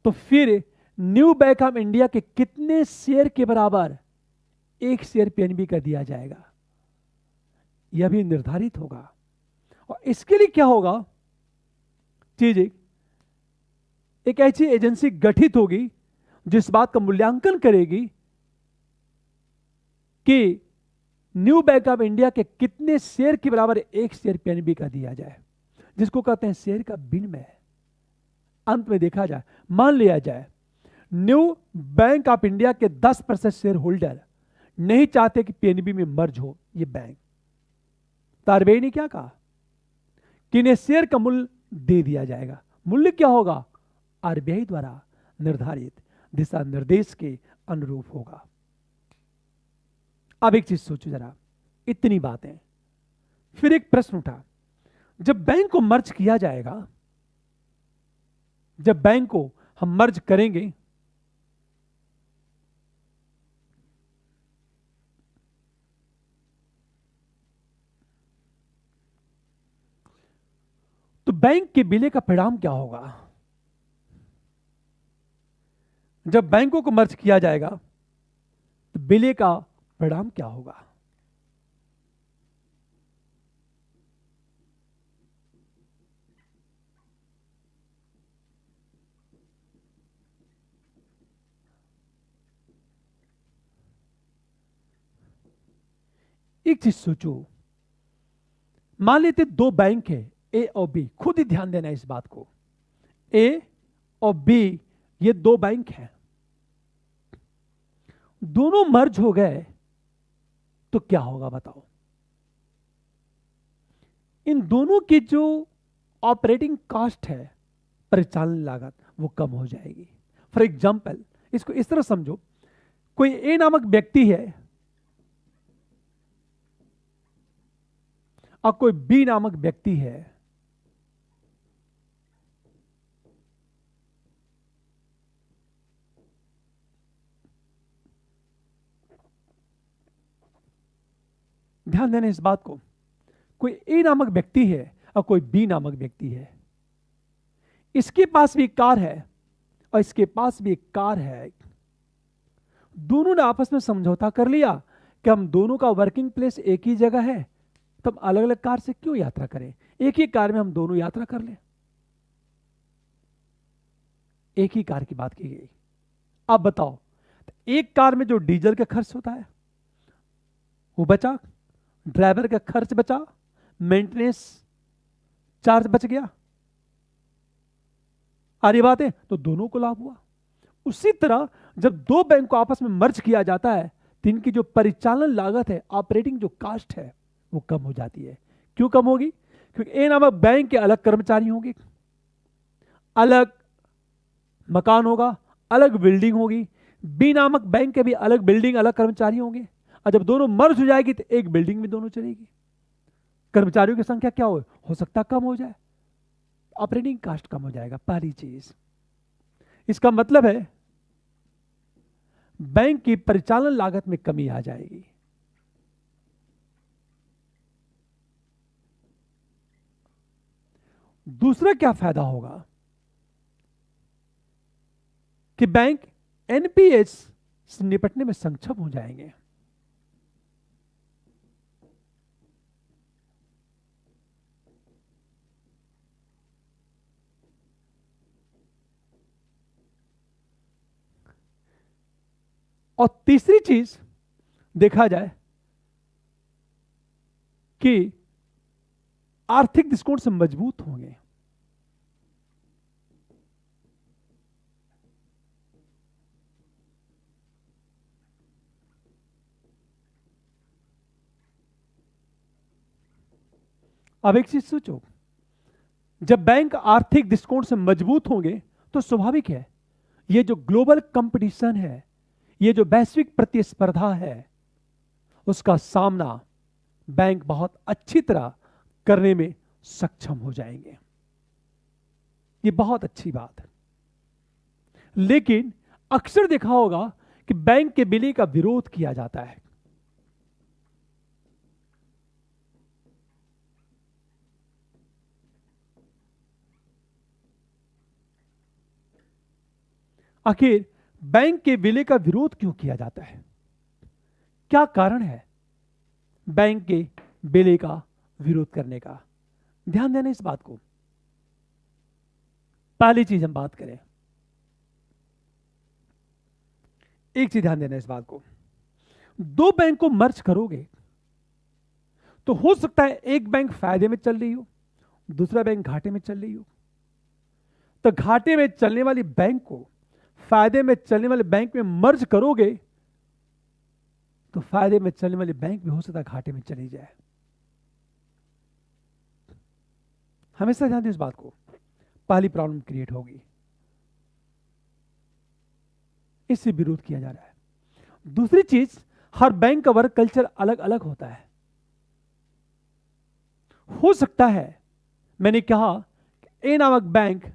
तो फिर न्यू बैंक ऑफ इंडिया के कितने शेयर के बराबर 1 शेयर पीएनबी का दिया जाएगा? यह भी निर्धारित होगा। और इसके लिए क्या होगा, चीज एक ऐसी एजेंसी गठित होगी जिस बात का मूल्यांकन करेगी कि न्यू बैंक ऑफ इंडिया के कितने शेयर के बराबर एक शेयर पीएनबी का दिया जाए, जिसको कहते हैं शेयर का विनिमय। अंत में देखा जाए, मान लिया जाए न्यू बैंक ऑफ इंडिया के 10% शेयर होल्डर नहीं चाहते कि पीएनबी में मर्ज हो ये बैंक, तो आरबीआई ने क्या कहा कि इन्हें शेयर का मूल्य दे दिया जाएगा। मूल्य क्या होगा, आरबीआई द्वारा निर्धारित दिशा निर्देश के अनुरूप होगा। अब एक चीज सोचो जरा, इतनी बातें, फिर एक प्रश्न उठा, जब बैंक को मर्ज किया जाएगा, जब बैंक को हम मर्ज करेंगे तो बैंक के विलय का परिणाम क्या होगा। जब बैंकों को मर्ज किया जाएगा तो विलय का परिणाम क्या होगा। एक चीज सोचो, मान लेते दो बैंक है ए और बी, खुद ही ध्यान देना इस बात को, ए और बी ये दो बैंक हैं, दोनों मर्ज हो गए तो क्या होगा बताओ। इन दोनों की जो ऑपरेटिंग कॉस्ट है, परिचालन लागत, वो कम हो जाएगी। फॉर एग्जाम्पल इसको इस तरह समझो, कोई ए नामक व्यक्ति है और कोई बी नामक व्यक्ति है, ध्यान देना इस बात को, कोई ए नामक व्यक्ति है और कोई बी नामक व्यक्ति है, इसके पास भी एक कार है और इसके पास भी एक कार है। दोनों ने आपस में समझौता कर लिया कि हम दोनों का वर्किंग प्लेस एक ही जगह है, तो हम अलग अलग कार से क्यों यात्रा करें, एक ही कार में हम दोनों यात्रा कर लें। एक ही कार की बात की गई। अब बताओ, एक कार में जो डीजल का खर्च होता है वो बचा, ड्राइवर का खर्च बचा, मेंटेनेंस चार्ज बच गया, आ रही बात है, तो दोनों को लाभ हुआ। उसी तरह जब दो बैंक को आपस में मर्ज किया जाता है तो इनकी जो परिचालन लागत है, ऑपरेटिंग जो कास्ट है, वो कम हो जाती है। क्यों कम होगी, क्योंकि ए नामक बैंक के अलग कर्मचारी होंगे, अलग मकान होगा, अलग बिल्डिंग होगी, बी नामक बैंक के भी अलग बिल्डिंग, अलग कर्मचारी होंगे, और जब दोनों मर्ज हो जाएगी तो एक बिल्डिंग में दोनों चलेगी। कर्मचारियों की संख्या क्या हो सकता कम हो जाए, ऑपरेटिंग कास्ट कम हो जाएगा। पहली चीज, इसका मतलब है बैंक की परिचालन लागत में कमी आ जाएगी। दूसरा क्या फायदा होगा कि बैंक एनपीएस से निपटने में सक्षम हो जाएंगे। और तीसरी चीज देखा जाए कि आर्थिक दृष्टिकोण से मजबूत होंगे। अब एक चीज सोचो, जब बैंक आर्थिक दृष्टिकोण से मजबूत होंगे तो स्वाभाविक है ये जो ग्लोबल कंपटीशन है, ये जो वैश्विक प्रतिस्पर्धा है, उसका सामना बैंक बहुत अच्छी तरह करने में सक्षम हो जाएंगे। ये बहुत अच्छी बात है। लेकिन अक्सर देखा होगा कि बैंक के विलय का विरोध किया जाता है। आखिर बैंक के विलय का विरोध क्यों किया जाता है, क्या कारण है बैंक के विलय का विरोध करने का। ध्यान देना इस बात को। पहली चीज हम बात करें, एक चीज ध्यान देना इस बात को, दो बैंक को मर्ज करोगे तो हो सकता है एक बैंक फायदे में चल रही हो, दूसरा बैंक घाटे में चल रही हो। तो घाटे में चलने वाली बैंक को फायदे में चलने वाले बैंक में मर्ज करोगे तो फायदे में चलने वाली बैंक भी हो सकता है घाटे में चली जाए। हमेशा ध्यान दें इस बात को, पहली प्रॉब्लम क्रिएट होगी, इससे विरोध किया जा रहा है। दूसरी चीज, हर बैंक का वर्क कल्चर अलग अलग होता है। हो सकता है, मैंने कहा ए नामक बैंक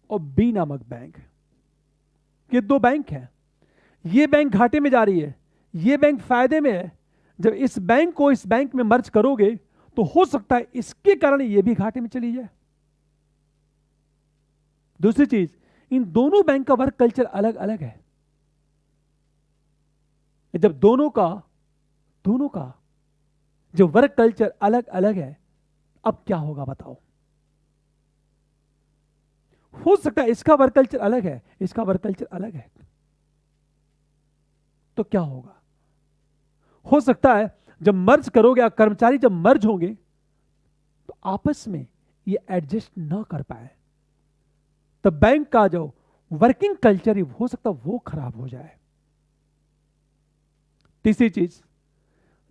और बी नामक बैंक, ये दो बैंक हैं, ये बैंक घाटे में जा रही है, ये बैंक फायदे में है। जब इस बैंक को इस बैंक में मर्ज करोगे तो हो सकता है इसके कारण ये भी घाटे में चली जाए। दूसरी चीज, इन दोनों बैंक का वर्क कल्चर अलग अलग है। जब दोनों का जो वर्क कल्चर अलग अलग है, अब क्या होगा बताओ। हो सकता है इसका वर्क कल्चर अलग है, इसका वर्क कल्चर अलग है, तो क्या होगा। हो सकता है जब मर्ज करोगे या कर्मचारी जब मर्ज होंगे तो आपस में ये एडजस्ट ना कर पाए, तो बैंक का जो वर्किंग कल्चर हो सकता है वो खराब हो जाए। तीसरी चीज,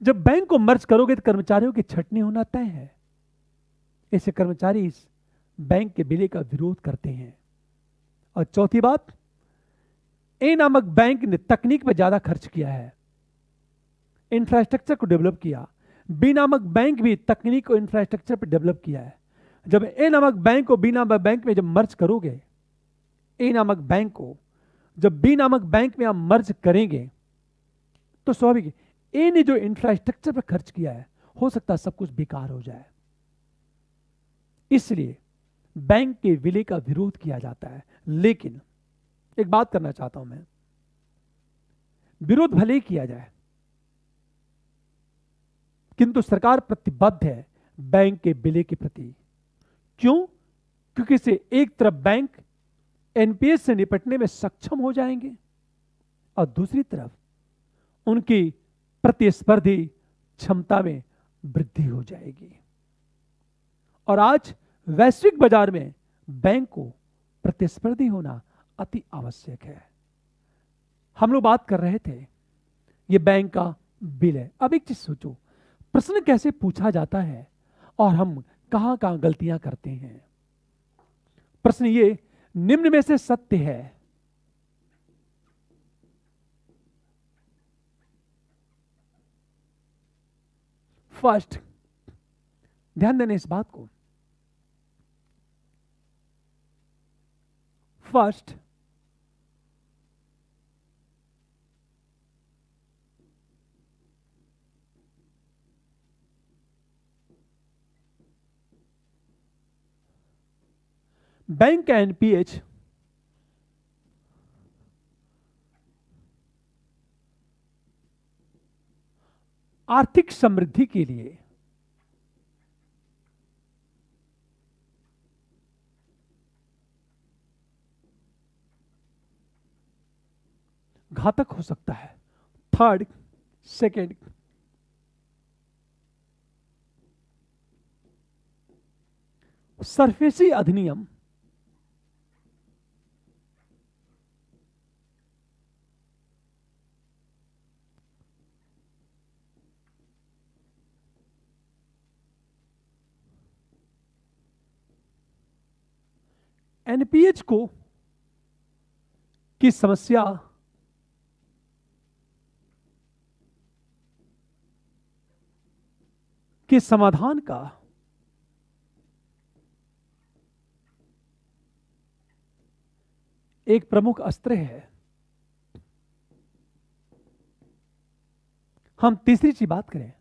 जब बैंक को मर्ज करोगे तो कर्मचारियों की छटनी होना तय है, ऐसे कर्मचारी इस बैंक के विलय का विरोध करते हैं। और चौथी बात, ए नामक बैंक ने तकनीक पर ज्यादा खर्च किया है, इंफ्रास्ट्रक्चर को डेवलप किया, बी नामक बैंक भी तकनीक और इंफ्रास्ट्रक्चर पर डेवलप किया है। जब ए नामक बैंक को बी नामक बैंक में जब मर्ज करोगे, ए नामक बैंक को जब बी नामक बैंक में आप मर्ज करेंगे तो स्वाभाविक ए ने जो इंफ्रास्ट्रक्चर पर खर्च किया है हो सकता है सब कुछ बेकार हो जाए। इसलिए बैंक के विलय का विरोध किया जाता है। लेकिन एक बात करना चाहता हूं मैं, विरोध भले ही किया जाए किंतु सरकार प्रतिबद्ध है बैंक के विलय के प्रति। क्यों? क्योंकि इससे एक तरफ बैंक एनपीएस से निपटने में सक्षम हो जाएंगे और दूसरी तरफ उनकी प्रतिस्पर्धी क्षमता में वृद्धि हो जाएगी। और आज वैश्विक बाजार में बैंक को प्रतिस्पर्धी होना अति आवश्यक है। हम लोग बात कर रहे थे ये बैंक का बिल है। अब एक चीज सोचो, प्रश्न कैसे पूछा जाता है और हम कहां कहां गलतियां करते हैं। प्रश्न ये, निम्न में से सत्य है। फर्स्ट, ध्यान देना इस बात को, फर्स्ट बैंक का एनपीएच आर्थिक समृद्धि के लिए घातक हो सकता है। थर्ड, सेकेंड, सरफेसी अधिनियम एनपीएच को की समस्या के समाधान का एक प्रमुख अस्त्र है। हम तीसरी चीज बात करें,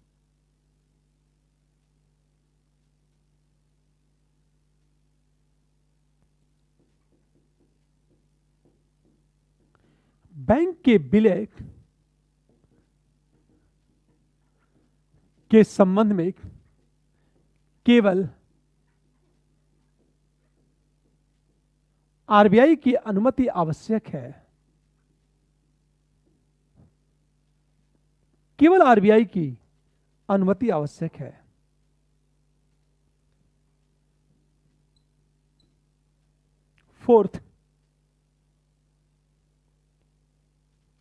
बैंक के विलय के संबंध में केवल आरबीआई की अनुमति आवश्यक है, केवल आरबीआई की अनुमति आवश्यक है। फोर्थ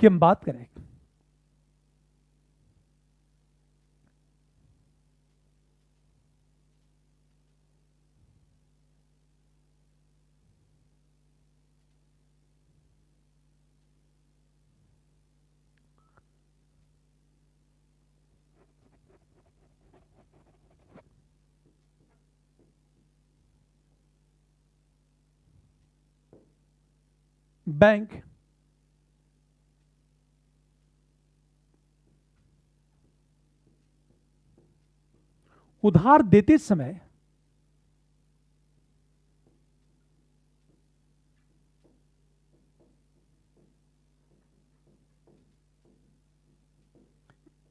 कि हम बात करें बैंक उधार देते समय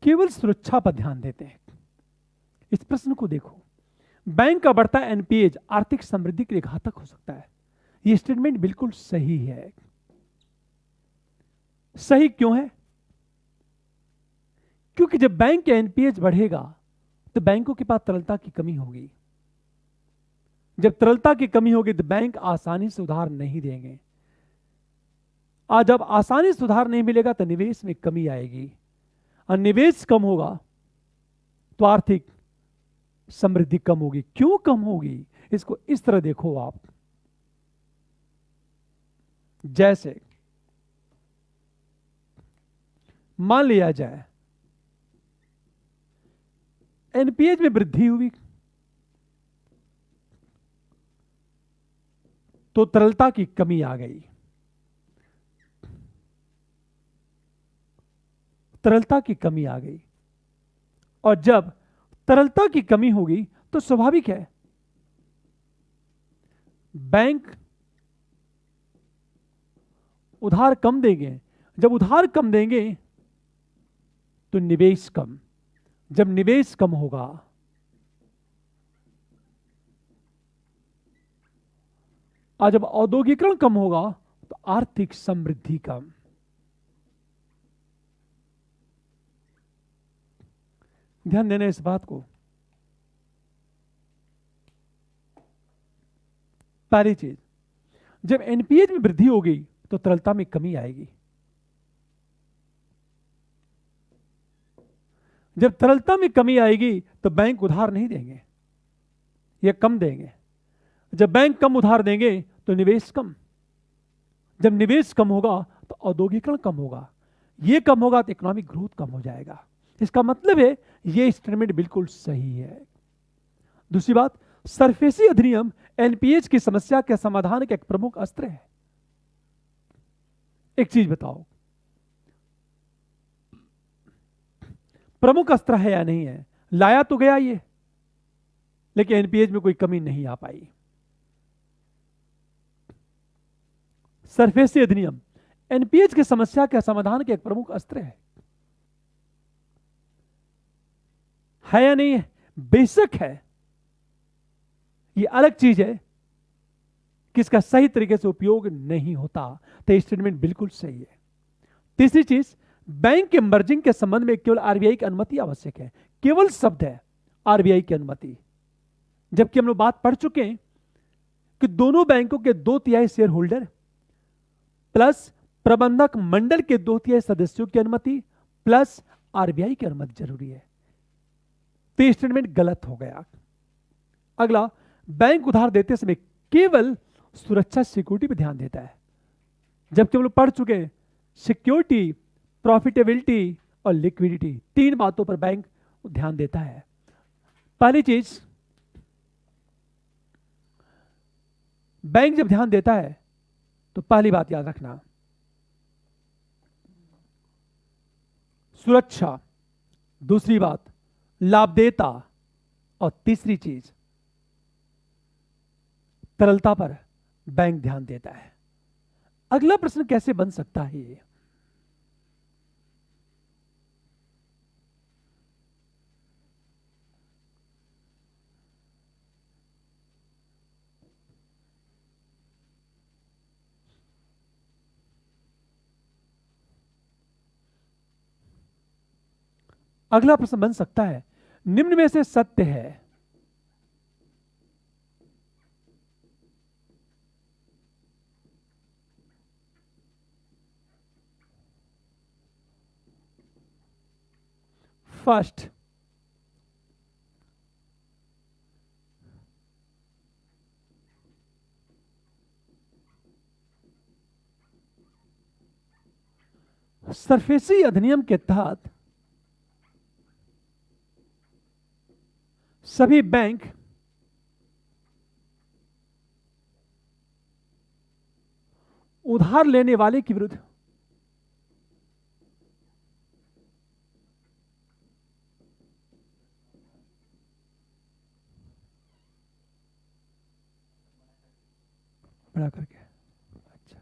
केवल सुरक्षा पर ध्यान देते हैं। इस प्रश्न को देखो, बैंक का बढ़ता एनपीए आर्थिक समृद्धि के लिए घातक हो सकता है। यह स्टेटमेंट बिल्कुल सही है। सही क्यों है? क्योंकि जब बैंक का एनपीए बढ़ेगा तो बैंकों के पास तरलता की कमी होगी। जब तरलता की कमी होगी तो बैंक आसानी से उधार नहीं देंगे। आज जब आसानी से उधार नहीं मिलेगा तो निवेश में कमी आएगी, और निवेश कम होगा तो आर्थिक समृद्धि कम होगी। क्यों कम होगी? इसको इस तरह देखो आप, जैसे मान लिया जाए एनपीए में वृद्धि हुई तो तरलता की कमी आ गई। तरलता की कमी आ गई, और जब तरलता की कमी होगी तो स्वाभाविक है बैंक उधार कम देंगे। जब उधार कम देंगे तो निवेश कम। जब निवेश कम होगा और जब औद्योगिकरण कम होगा तो आर्थिक समृद्धि कम। ध्यान देना इस बात को। पहली चीज, जब एनपीए में वृद्धि होगी तो तरलता में कमी आएगी। जब तरलता में कमी आएगी तो बैंक उधार नहीं देंगे या कम देंगे। जब बैंक कम उधार देंगे तो निवेश कम। जब निवेश कम होगा तो औद्योगिकरण कम होगा। यह कम होगा तो इकोनॉमिक ग्रोथ कम हो जाएगा। इसका मतलब है यह स्टेटमेंट बिल्कुल सही है। दूसरी बात, सरफेसी अधिनियम एनपीए की समस्या के समाधान का एक प्रमुख अस्त्र है। एक चीज बताओ, प्रमुख अस्त्र है या नहीं है? लाया तो गया ये, लेकिन एनपीए में कोई कमी नहीं आ पाई। सरफेसी अधिनियम एनपीए की समस्या के समाधान के एक प्रमुख अस्त्र है या नहीं है? बेशक है। ये अलग चीज है कि इसका सही तरीके से उपयोग नहीं होता। तो स्टेटमेंट बिल्कुल सही है। तीसरी चीज, बैंक के मर्जिंग के संबंध में केवल आरबीआई की अनुमति आवश्यक है। केवल शब्द है आरबीआई की अनुमति, जबकि हम लोग बात पढ़ चुके हैं कि दोनों बैंकों के 2/3 शेयर होल्डर प्लस प्रबंधक मंडल के 2/3 सदस्यों की अनुमति प्लस आरबीआई की अनुमति जरूरी है। तो स्टेटमेंट गलत हो गया। अगला, बैंक उधार देते समय केवल सुरक्षा सिक्योरिटी पर ध्यान देता है, जबकि हम लोग पढ़ चुके हैं सिक्योरिटी, प्रॉफिटेबिलिटी और लिक्विडिटी, 3 बातों पर बैंक ध्यान देता है। पहली चीज, बैंक जब ध्यान देता है तो पहली बात याद रखना, सुरक्षा। दूसरी बात, लाभदेयता। और तीसरी चीज, तरलता पर बैंक ध्यान देता है। अगला प्रश्न कैसे बन सकता है ये? अगला प्रश्न बन सकता है, निम्न में से सत्य है। फर्स्ट, सरफेसी अधिनियम के तहत सभी बैंक उधार लेने वाले के विरुद्ध बड़ा करके, अच्छा,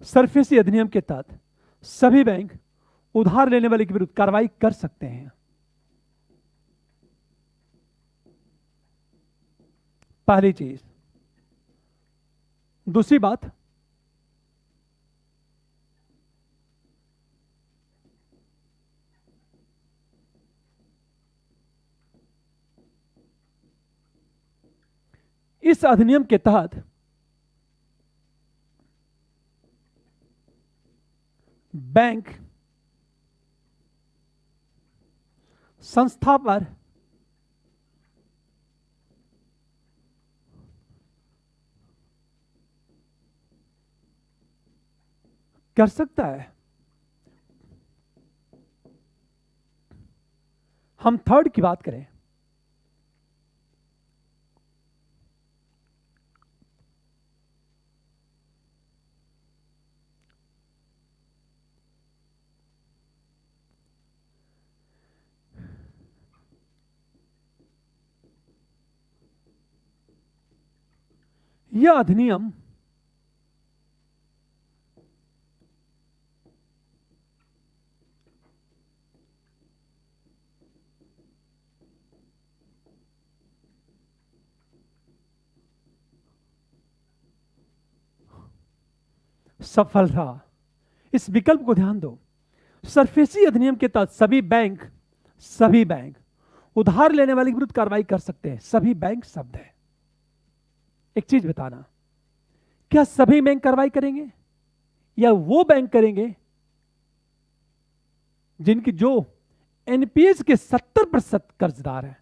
सरफेसी अधिनियम के तहत सभी बैंक उधार लेने वाले के विरुद्ध कार्रवाई कर सकते हैं। पहली चीज। दूसरी बात, इस अधिनियम के तहत बैंक संस्था पर कर सकता है। हम थर्ड की बात करें, यह अधिनियम सफल रहा। इस विकल्प को ध्यान दो। सरफेसी अधिनियम के तहत सभी बैंक उधार लेने वाले के विरुद्ध कार्रवाई कर सकते हैं। सभी बैंक शब्द है। एक चीज बताना, क्या सभी बैंक कार्रवाई करेंगे या वो बैंक करेंगे जिनकी जो एनपीएस के 70% कर्जदार हैं,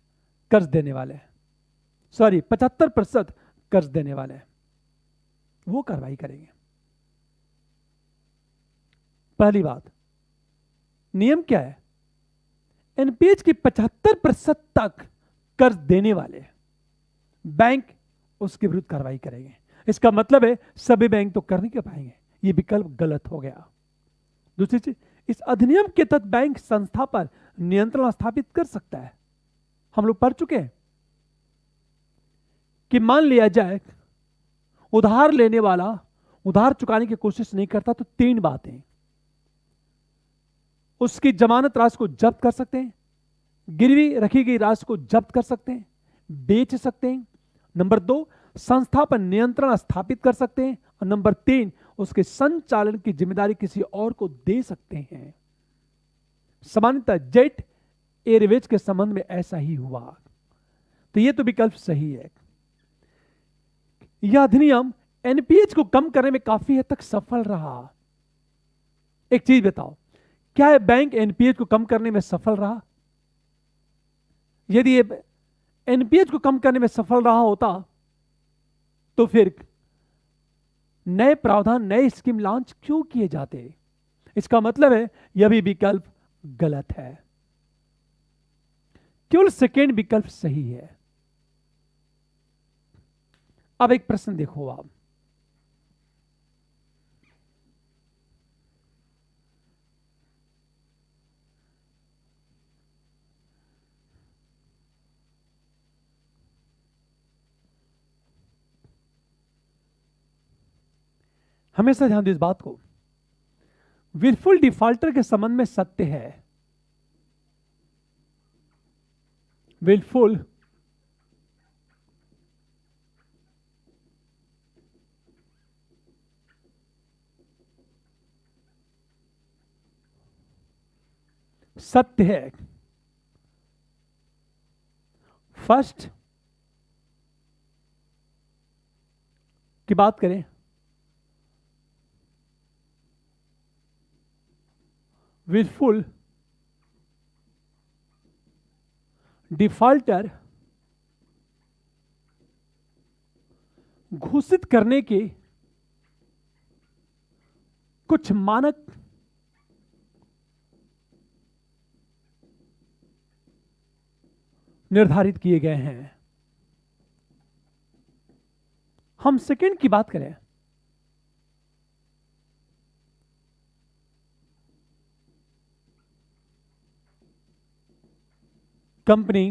कर्ज देने वाले हैं, सॉरी 75% कर्ज देने वाले हैं, वो कार्रवाई करेंगे। पहली बात, नियम क्या है? एनपीएस की 75% तक कर्ज देने वाले बैंक उसके विरुद्ध कार्रवाई करेंगे। इसका मतलब है सभी बैंक तो कर नहीं कर पाएंगे। यह विकल्प गलत हो गया। दूसरी चीज, इस अधिनियम के तहत बैंक संस्था पर नियंत्रण स्थापित कर सकता है। हम लोग पढ़ चुके हैं कि मान लिया जाए उधार लेने वाला उधार चुकाने की कोशिश नहीं करता तो 3 बातें, उसकी जमानत राशि को जब्त कर सकते हैं, गिरवी रखी गई राशि को जब्त कर सकते हैं, बेच सकते हैं। नंबर 2, संस्था पर नियंत्रण स्थापित कर सकते हैं। और नंबर 3, उसके संचालन की जिम्मेदारी किसी और को दे सकते हैं। सामान्यतः जेट एयरवेज के संबंध में ऐसा ही हुआ। तो यह तो विकल्प सही है। यह अधिनियम एनपीएच को कम करने में काफी हद तक सफल रहा। एक चीज बताओ, क्या यह बैंक एनपीएच को कम करने में सफल रहा? यदि ये एनपीएच को कम करने में सफल रहा होता तो फिर नए प्रावधान, नए स्कीम लॉन्च क्यों किए जाते? इसका मतलब है यह भी विकल्प गलत है। केवल सेकेंड विकल्प सही है। अब एक प्रश्न देखो आप, हमेशा ध्यान दो इस बात को। विलफुल डिफॉल्टर के संबंध में सत्य है, विलफुल सत्य है। फर्स्ट की बात करें, विलफुल डिफॉल्टर घोषित करने के कुछ मानक निर्धारित किए गए हैं। हम सेकंड की बात करें, कंपनी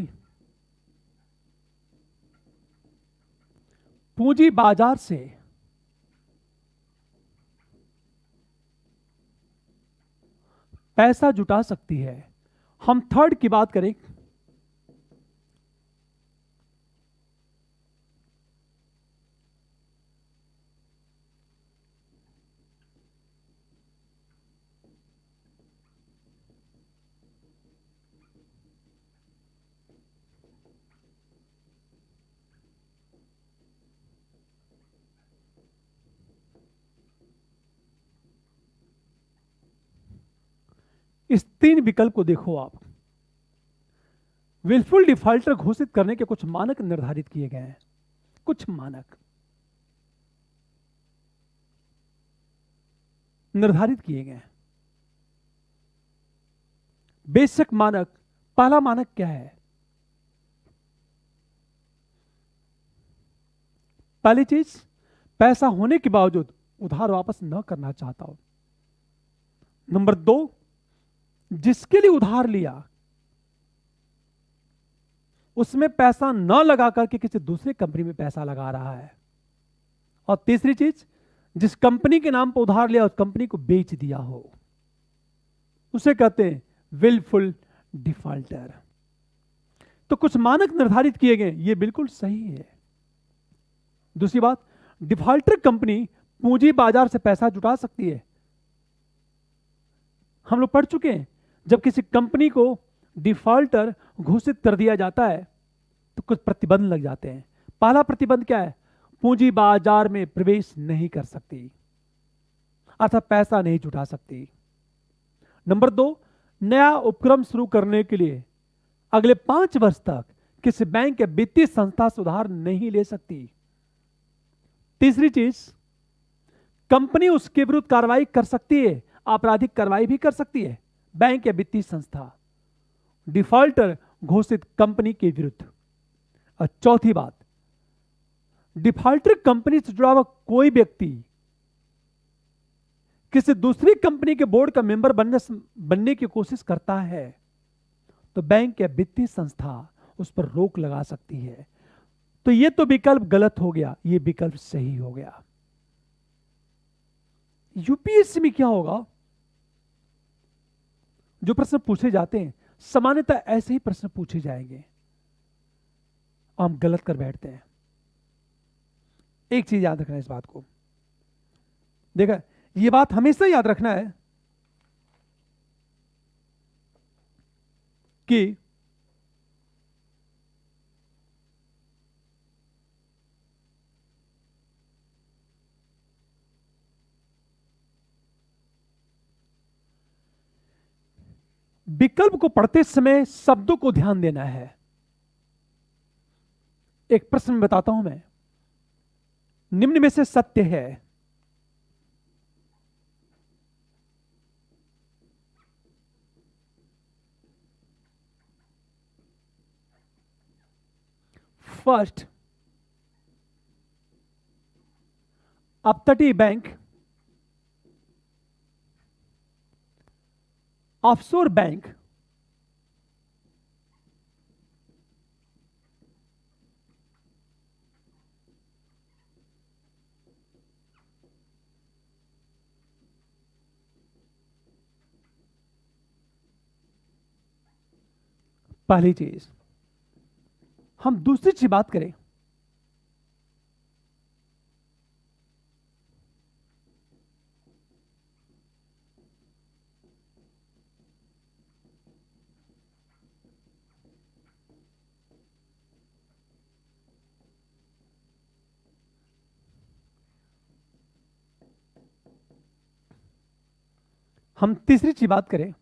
पूंजी बाजार से पैसा जुटा सकती है। हम थर्ड की बात करें, इस तीन विकल्प को देखो आप। विलफुल डिफॉल्टर घोषित करने के कुछ मानक निर्धारित किए गए हैं। कुछ मानक निर्धारित किए गए हैं। बेसिक मानक, पहला मानक क्या है? पहली चीज, पैसा होने के बावजूद उधार वापस न करना चाहता हो। नंबर 2, जिसके लिए उधार लिया उसमें पैसा न लगा करके किसी दूसरी कंपनी में पैसा लगा रहा है। और तीसरी चीज, जिस कंपनी के नाम पर उधार लिया उस कंपनी को बेच दिया हो, उसे कहते हैं विलफुल डिफॉल्टर। तो कुछ मानक निर्धारित किए गए, ये बिल्कुल सही है। दूसरी बात, डिफॉल्टर कंपनी पूंजी बाजार से पैसा जुटा सकती है। हम लोग पढ़ चुके हैं, जब किसी कंपनी को डिफॉल्टर घोषित कर दिया जाता है तो कुछ प्रतिबंध लग जाते हैं। पहला प्रतिबंध क्या है? पूंजी बाजार में प्रवेश नहीं कर सकती, अर्थात पैसा नहीं जुटा सकती। नंबर 2, नया उपक्रम शुरू करने के लिए अगले 5 वर्ष तक किसी बैंक या वित्तीय संस्था से उधार नहीं ले सकती। तीसरी चीज, कंपनी उसके विरुद्ध कार्रवाई कर सकती है, आपराधिक कार्रवाई भी कर सकती है, बैंक या वित्तीय संस्था डिफॉल्टर घोषित कंपनी के विरुद्ध। और चौथी बात, डिफॉल्टर कंपनी से जुड़ा हुआ कोई व्यक्ति किसी दूसरी कंपनी के बोर्ड का मेंबर बनने की कोशिश करता है तो बैंक या वित्तीय संस्था उस पर रोक लगा सकती है। तो ये तो विकल्प गलत हो गया, ये विकल्प सही हो गया। यूपीएससी में क्या होगा, जो प्रश्न पूछे जाते हैं सामान्यतः ऐसे ही प्रश्न पूछे जाएंगे, हम गलत कर बैठते हैं। एक चीज याद रखना, इस बात को देखा, ये बात हमेशा याद रखना है कि विकल्प को पढ़ते समय शब्दों को ध्यान देना है। एक प्रश्न बताता हूं मैं, निम्न में से सत्य है फर्स्ट, अपतटीय बैंक, ऑफशोर बैंक, पहली चीज। हम दूसरी चीज बात करें, हम तीसरी चीज बात करें,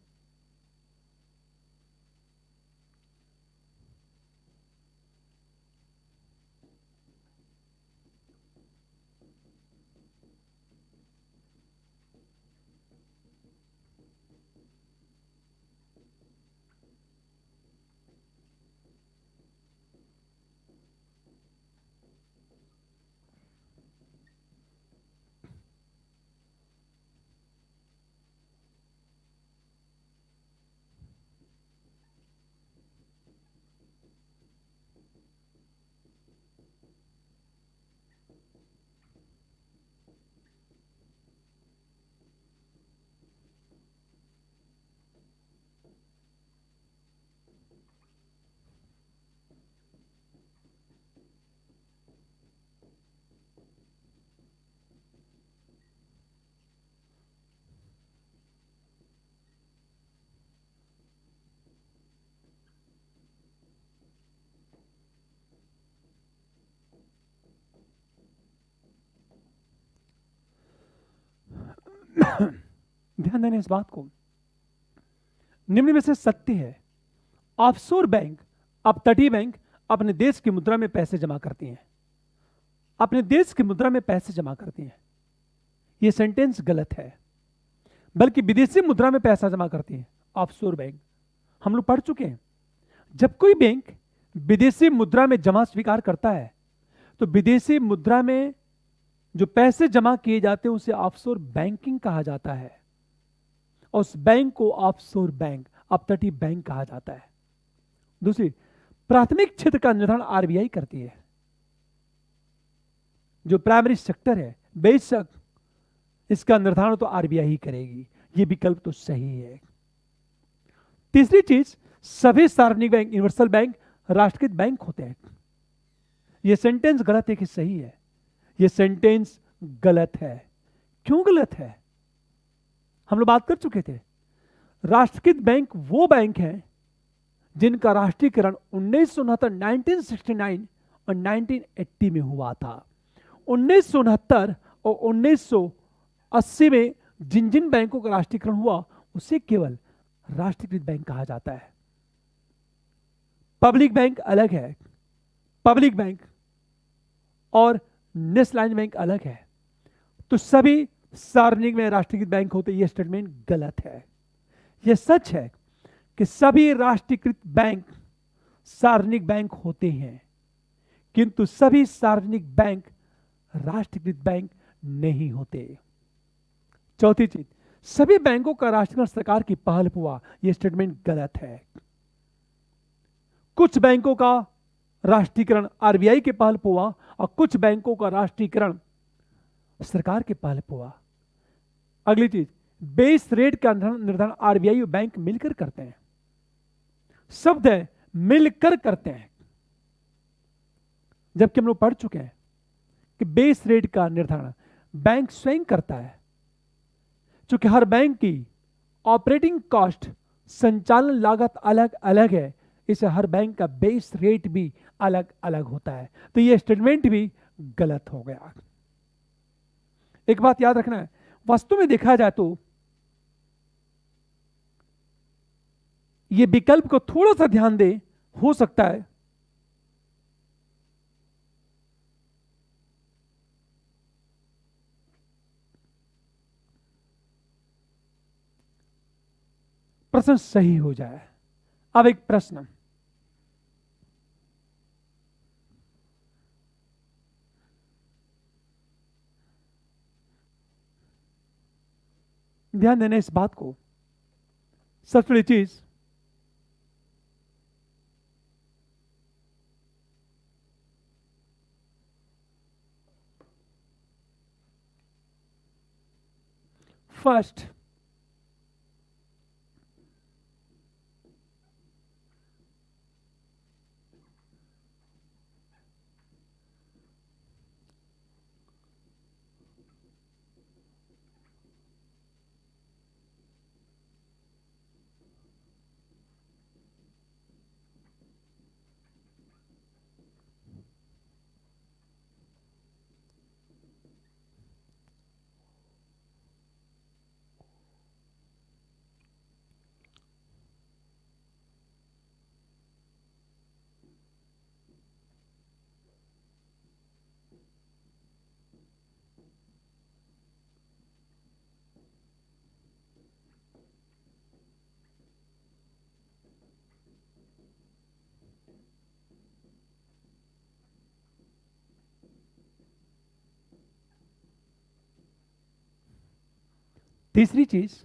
ध्यान देना इस बात को, निम्न में से सत्य है, ऑफशोर बैंक, अपतटीय बैंक अपने देश की मुद्रा में पैसे जमा करती हैं, अपने देश की मुद्रा में पैसे जमा करती हैं। यह सेंटेंस गलत है, बल्कि विदेशी मुद्रा में पैसा जमा करती हैं ऑफशोर बैंक। हम लोग पढ़ चुके हैं, जब कोई बैंक विदेशी मुद्रा में जमा स्वीकार करता है तो विदेशी मुद्रा में जो पैसे जमा किए जाते हैं उसे ऑफशोर बैंकिंग कहा जाता है, और उस बैंक को ऑफशोर बैंक, अपतटीय बैंक कहा जाता है। दूसरी, प्राथमिक क्षेत्र का निर्धारण आरबीआई करती है। जो प्राइमरी सेक्टर है, बेशक इसका निर्धारण तो आरबीआई ही करेगी, यह विकल्प तो सही है। तीसरी चीज, सभी सार्वजनिक बैंक, यूनिवर्सल बैंक राष्ट्रीयकृत बैंक होते हैं। यह सेंटेंस गलत है कि सही है? यह सेंटेंस गलत है। क्यों गलत है? हम लोग बात कर चुके थे, राष्ट्रीयकृत बैंक वो बैंक हैं जिनका राष्ट्रीयकरण 1969 और 1980 में हुआ था। 1969 और 1980 में जिन जिन बैंकों का राष्ट्रीयकरण हुआ उसे केवल राष्ट्रीयकृत बैंक कहा जाता है। पब्लिक बैंक अलग है, पब्लिक बैंक और नेशनलाइज्ड बैंक अलग है। तो सभी सार्वजनिक में राष्ट्रीयकृत बैंक होते, यह स्टेटमेंट गलत है। यह सच है कि सभी राष्ट्रीयकृत बैंक सार्वजनिक बैंक होते हैं, किंतु सभी सार्वजनिक बैंक राष्ट्रीयकृत बैंक नहीं होते। चौथी चीज, सभी बैंकों का राष्ट्रीयकरण सरकार की पहल पर हुआ, यह स्टेटमेंट गलत है। कुछ बैंकों का राष्ट्रीयकरण आरबीआई के पहल पर हुआ और कुछ बैंकों का राष्ट्रीयकरण सरकार के पहल पर हुआ। अगली चीज, बेस रेट का निर्धारण आरबीआई और बैंक मिलकर करते हैं। शब्द है मिलकर करते हैं, जबकि हम लोग पढ़ चुके हैं कि बेस रेट का निर्धारण बैंक स्वयं करता है। चूंकि हर बैंक की ऑपरेटिंग कॉस्ट, संचालन लागत अलग अलग है, इसे हर बैंक का बेस रेट भी अलग अलग होता है। तो यह स्टेटमेंट भी गलत हो गया। एक बात याद रखना है, वास्तव में देखा जाए तो यह विकल्प को थोड़ा सा ध्यान दे, हो सकता है प्रश्न सही हो जाए। अब एक प्रश्न, ध्यान देना इस बात को, सबसे बड़ी चीज, फर्स्ट तीसरी चीज,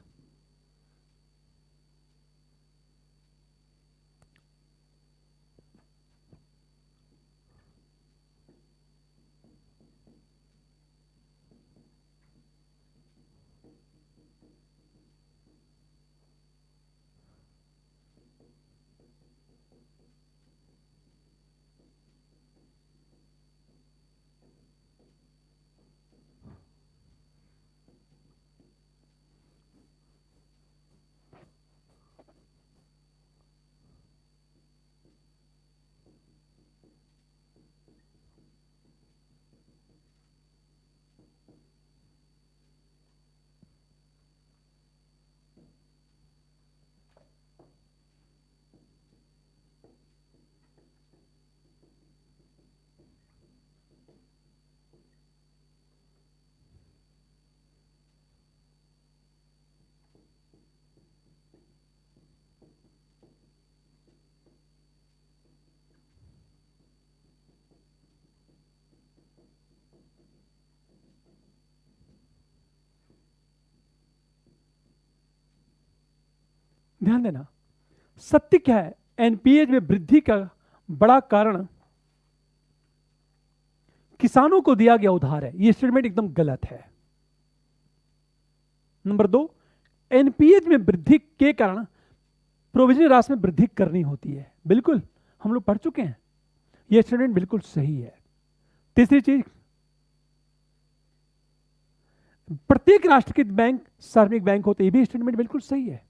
ध्यान देना, सत्य क्या है? एनपीए में वृद्धि का बड़ा कारण किसानों को दिया गया उधार है। यह स्टेटमेंट एकदम गलत है। नंबर 2, एनपीए में वृद्धि के कारण प्रोविजनल राशि में वृद्धि करनी होती है। बिल्कुल, हम लोग पढ़ चुके हैं, यह स्टेटमेंट बिल्कुल सही है। तीसरी चीज, प्रत्येक राष्ट्रीयकृत बैंक सार्वजनिक बैंक होते, यह भी स्टेटमेंट बिल्कुल सही है।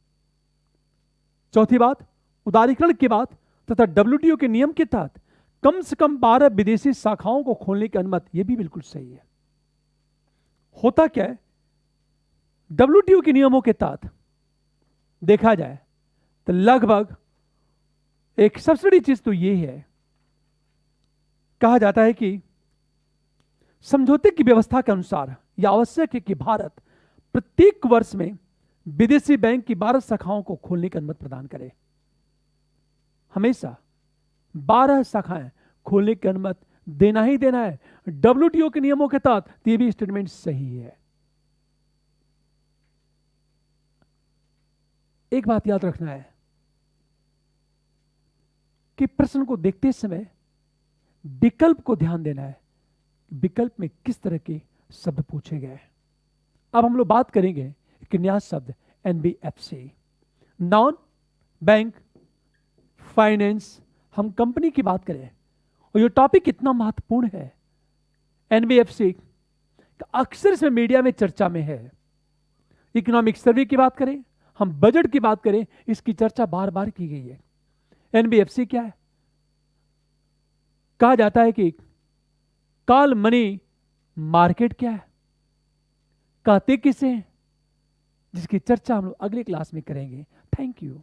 चौथी बात, उदारीकरण के बाद तथा डब्ल्यूटीओ के नियम के तहत कम से कम 12 विदेशी शाखाओं को खोलने की अनुमति, यह भी बिल्कुल सही है। होता क्या है, डब्ल्यूटीओ के नियमों के तहत देखा जाए तो लगभग एक सबसे बड़ी चीज तो यह है, कहा जाता है कि समझौते की व्यवस्था के अनुसार यह आवश्यक है कि भारत प्रत्येक वर्ष में विदेशी बैंक की 12 शाखाओं को खोलने की अनुमति प्रदान करे। हमेशा 12 शाखाएं खोलने की अनुमति देना ही देना है डब्ल्यूटीओ के नियमों के तहत। ये भी स्टेटमेंट सही है। एक बात याद रखना है कि प्रश्न को देखते समय विकल्प को ध्यान देना है, विकल्प में किस तरह के शब्द पूछे गए। अब हम लोग बात करेंगे कि नया शब्द एनबीएफसी, नॉन बैंक फाइनेंस। हम कंपनी की बात करें और ये टॉपिक इतना महत्वपूर्ण है, एनबीएफसी अक्सर इसमें मीडिया में चर्चा में है। इकोनॉमिक सर्वे की बात करें, हम बजट की बात करें, इसकी चर्चा बार बार की गई है। एनबीएफसी क्या है? कहा जाता है कि कॉल मनी मार्केट क्या है, कहते किसे हैं, जिसकी चर्चा हम लोग अगले क्लास में करेंगे। Thank you.